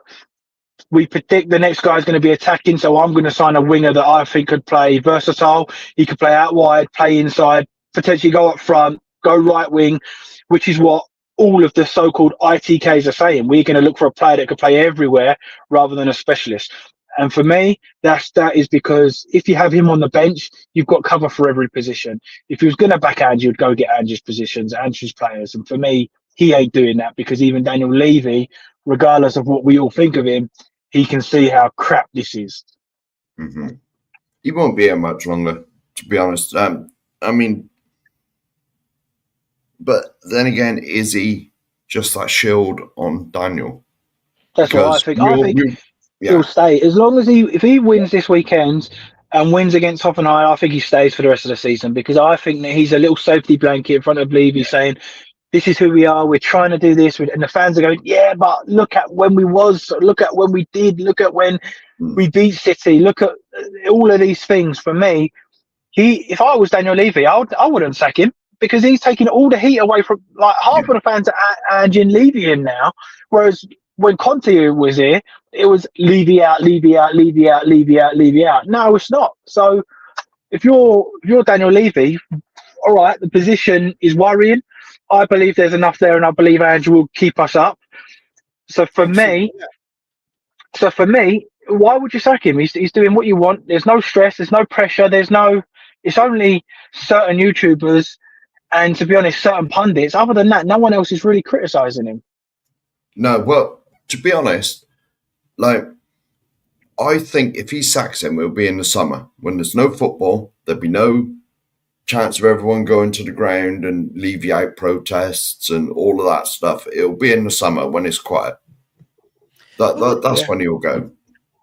we predict the next guy's going to be attacking, so I'm going to sign a winger that I think could play versatile. He could play out wide, play inside, potentially go up front, go right wing, which is what all of the so-called ITKs are saying. We're going to look for a player that could play everywhere rather than a specialist. And for me, that is because if you have him on the bench, you've got cover for every position. If he was going to back Ange, you'd go get Ange's positions, Ange's players. And for me, he ain't doing that, because even Daniel Levy, regardless of what we all think of him, he can see how crap this is. He won't be here much longer, to be honest. I mean, but then again, is he just that shield on Daniel? That's what I think. He'll stay as long as if he wins this weekend and wins against Hoffenheim. I think he stays for the rest of the season, because I think that he's a little safety blanket in front of Levy, saying, "This is who we are. We're trying to do this," and the fans are going, "Yeah, but look at when we did. Look at when we beat City. Look at all of these things." For me, if I was Daniel Levy, I wouldn't sack him, because he's taking all the heat away from, like, half of the fans are Ange and Levy in now, whereas when Conte was here, it was Levy out, Levy out, Levy out, Levy out, Levy out. No, it's not. So if you're Daniel Levy, all right, the position is worrying. I believe there's enough there, and I believe Ange will keep us up. So for me, why would you sack him? He's doing what you want. There's no stress. There's no pressure. It's only certain YouTubers and, to be honest, certain pundits. Other than that, no one else is really criticising him. No, well, to be honest, like, I think if he sacks him, it'll be in the summer when there's no football. There'll be no chance of everyone going to the ground and Levy out protests and all of that stuff. It'll be in the summer when it's quiet. That's when he'll go.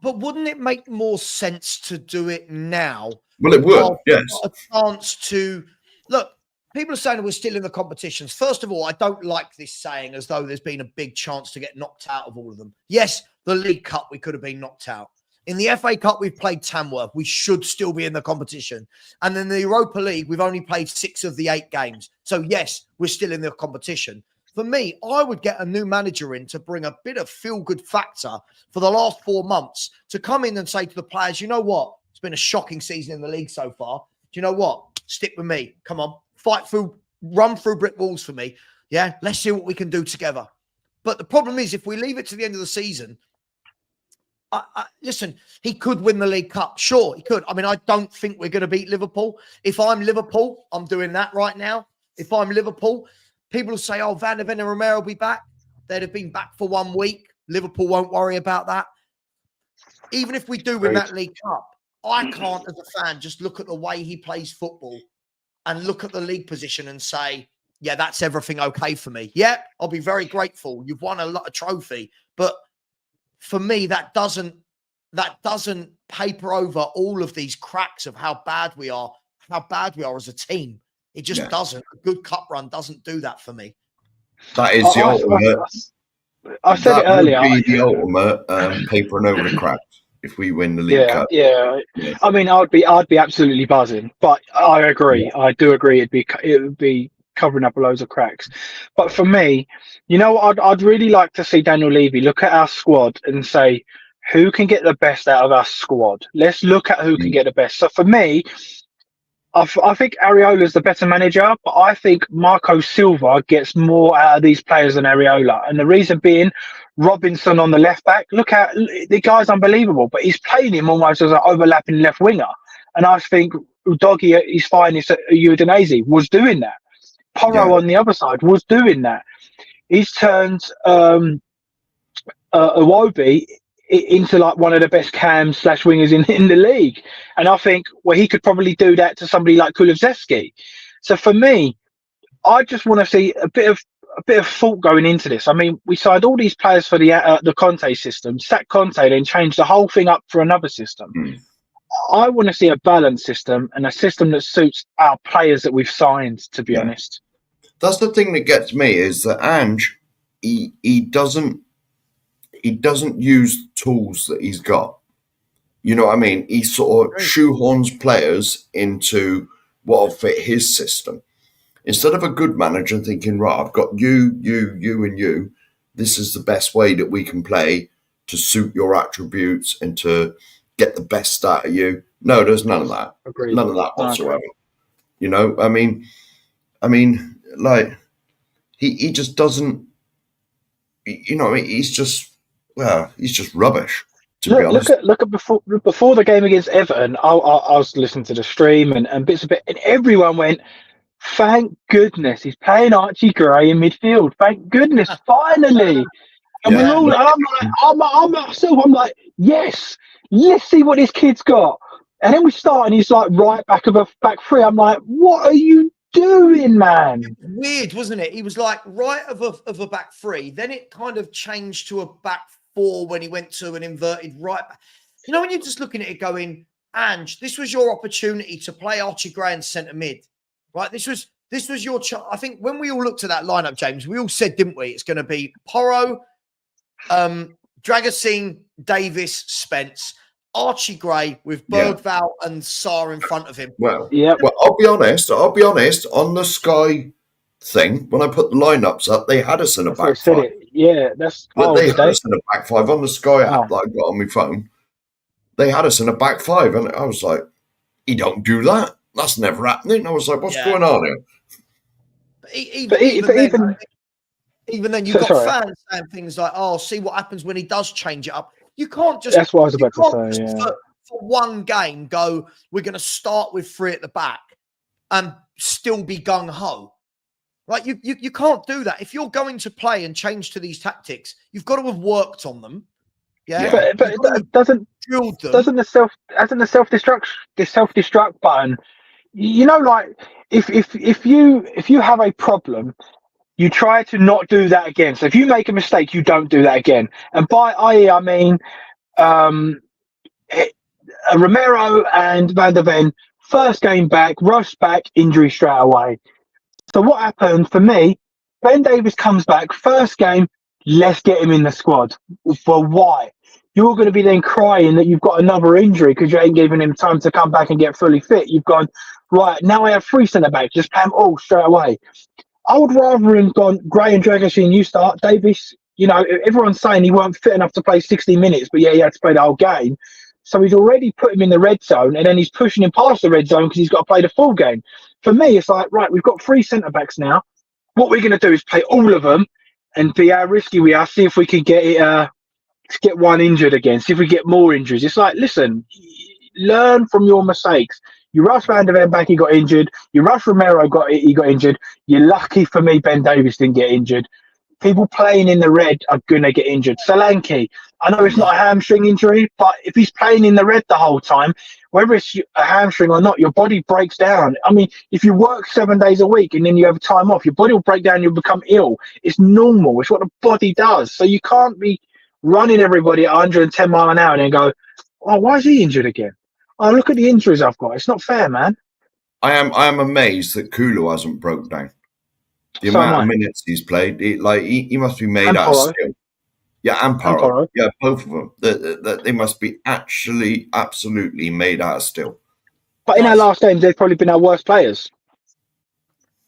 But wouldn't it make more sense to do it now? Well, it would, yes. A chance to look. People are saying we're still in the competitions. First of all, I don't like this saying as though there's been a big chance to get knocked out of all of them. Yes, the League Cup, we could have been knocked out. In the FA Cup, we've played Tamworth. We should still be in the competition. And in the Europa League, we've only played 6 of the 8 games. So, yes, we're still in the competition. For me, I would get a new manager in to bring a bit of feel-good factor for the last 4 months, to come in and say to the players, you know what? It's been a shocking season in the league so far. Do you know what? Stick with me. Come on. Fight through, run through brick walls for me. Yeah, let's see what we can do together. But the problem is, if we leave it to the end of the season, listen, he could win the League Cup. Sure, he could. I mean, I don't think we're going to beat Liverpool. If I'm Liverpool, I'm doing that right now. If I'm Liverpool, people will say, oh, Van der Ven and Romero will be back. They'd have been back for 1 week. Liverpool won't worry about that. Even if we do win that League Cup, I can't, as a fan, just look at the way he plays football and look at the league position and say, yeah, that's everything okay for me. Yeah, I'll be very grateful. You've won a trophy. But for me, that doesn't paper over all of these cracks of how bad we are as a team. It just doesn't. A good cup run doesn't do that for me. That is the ultimate. I said it earlier. That would be the ultimate papering over the cracks if we win the League Cup. Yeah. I mean, I'd be absolutely buzzing. But I agree. Yeah. I do agree. It would be covering up loads of cracks. But for me, you know, I'd really like to see Daniel Levy look at our squad and say, who can get the best out of our squad? Let's look at who can get the best. So for me, I think Areola's the better manager, but I think Marco Silva gets more out of these players than Areola. And the reason being, Robinson on the left back, look at the guy's unbelievable, but he's playing him almost as an overlapping left winger. And I think Udogie, his finest at Udinese, was doing that. Porro on the other side was doing that. He's turned Iwobi into like one of the best cams / wingers in the league. And I think, well, he could probably do that to somebody like Kulusevski. So for me, I just want to see a bit of thought going into this. I mean, we signed all these players for the Conte system, sacked Conte, then changed the whole thing up for another system. I want to see a balanced system and a system that suits our players that we've signed, to be honest. That's the thing that gets me, is that Ange, he doesn't use tools that he's got. You know what I mean? He sort of shoehorns players into what will fit his system. Instead of a good manager thinking, right, I've got you, and you. This is the best way that we can play to suit your attributes and to get the best out of you. No, there's none of that. Agreed. None of that whatsoever. Okay. You know, I mean, like, he just doesn't, you know, he's just rubbish, to be honest. Look at before the game against Everton, I was listening to the stream and bits of it, and everyone went, thank goodness he's playing Archie Gray in midfield. Thank goodness, finally. And we're all, I'm like, yes, let's see what this kid's got. And then we start and he's like right back of a back three. I'm like, what are you doing, man? Weird, wasn't it? He was like right of a back three. Then it kind of changed to a back four when he went to an inverted right back. You know, when you're just looking at it going, Ange, this was your opportunity to play Archie Gray in centre mid, right? This was your I think when we all looked at that lineup, James, we all said, didn't we? It's going to be Porro, Dragasine, Davis, Spence, Archie Gray with Bergvall and Sarr in front of him. Well, I'll be honest. On the Sky thing, when I put the lineups up, they had us in a back five. They had us in a back five on the Sky app that I got on my phone. They had us in a back five, and I was like, "You don't do that. That's never happening." I was like, "What's going on here?" Even then, you've got fans saying things like, "Oh, see what happens when he does change it up." You can't just. That's what I was about to say. For one game, go. We're going to start with three at the back, and still be gung ho. Like you can't do that. If you're going to play and change to these tactics, you've got to have worked on them. Yeah, but doesn't the self destruct button? You know, like if you have a problem, you try to not do that again. So if you make a mistake, you don't do that again. And by i.e., I mean Romero and Van der Ven, first game back, rush back, injury straight away. So what happened for me, Ben Davies comes back, first game, let's get him in the squad. For why? You're going to be then crying that you've got another injury because you ain't giving him time to come back and get fully fit. You've gone, right, now I have three centre-backs, just play them all straight away. I would rather have gone, Gray and Dragasine, you start. Davies, you know, everyone's saying he weren't fit enough to play 60 minutes, but he had to play the whole game. So he's already put him in the red zone, and then he's pushing him past the red zone because he's got to play the full game. For me, it's like, right, we've got three centre-backs now. What we're going to do is play all of them and be how risky we are, see if we can get it, get one injured again, see if we get more injuries. It's like, listen, learn from your mistakes. You rush Van der Ven back, he got injured. You rush Romero, he got injured. You're lucky for me, Ben Davies didn't get injured. People playing in the red are going to get injured. Solanke, I know it's not a hamstring injury, but if he's playing in the red the whole time, whether it's a hamstring or not, your body breaks down. I mean, if you work 7 days a week and then you have time off, your body will break down. You'll become ill. It's normal. It's what the body does. So you can't be running everybody at 110 mile an hour and then go, oh, why is he injured again? Oh, look at the injuries I've got. It's not fair, man. I am amazed that Kulu hasn't broke down. The So amount am of I. minutes he's played, he must be made And out of Porro. skill. Yeah, and And Porro. Porro. Yeah, both of them. They must be actually, absolutely made out of steel. But in our last games, they've probably been our worst players.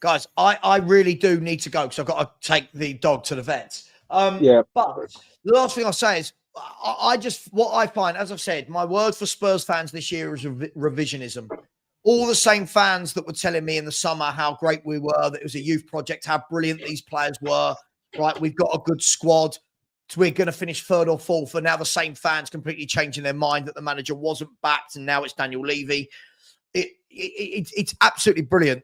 Guys, I really do need to go because I've got to take the dog to the vets. Yeah. But the last thing I'll say is I just, what I find, as I've said, my word for Spurs fans this year is revisionism. All the same fans that were telling me in the summer how great we were, that it was a youth project, how brilliant these players were, right? We've got a good squad. We're going to finish third or fourth. And now the same fans completely changing their mind that the manager wasn't backed and now it's Daniel Levy. It's absolutely brilliant.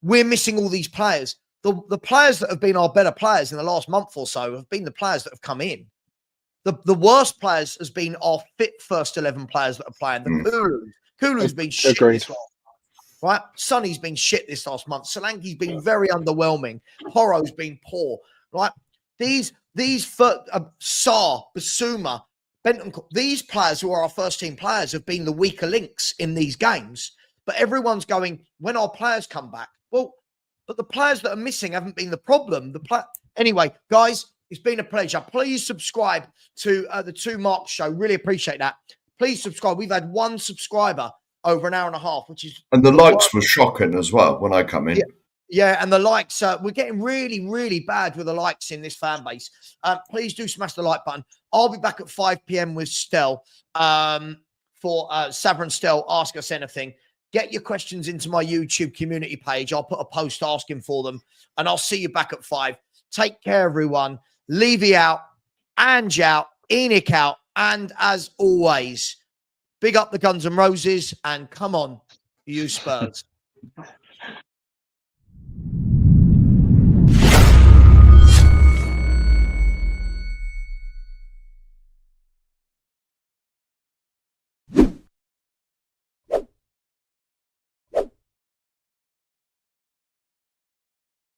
We're missing all these players. The players that have been our better players in the last month or so have been the players that have come in. The worst players has been our fit first 11 players that are playing. The Kulu's been shit this last month, right? Sonny's been shit this last month. Solanke's been very underwhelming. Porro's been poor, right? These Sarr, Basuma, Benton, these players who are our first team players have been the weaker links in these games. But everyone's going, when our players come back, well, but the players that are missing haven't been the problem. Anyway, guys, it's been a pleasure. Please subscribe to the Two Marks Show. Really appreciate that. Please subscribe. We've had one subscriber over an hour and a half, which is... And the likes were shocking as well when I come in. Yeah, and the likes, we're getting really, really bad with the likes in this fan base. Please do smash the like button. I'll be back at 5 p.m. with Stel for Savva and Stel Ask Us Anything. Get your questions into my YouTube community page. I'll put a post asking for them, and I'll see you back at 5. Take care, everyone. Levy out, Ange out, Enoch out, and as always, big up the Guns N' Roses, and come on, you Spurs.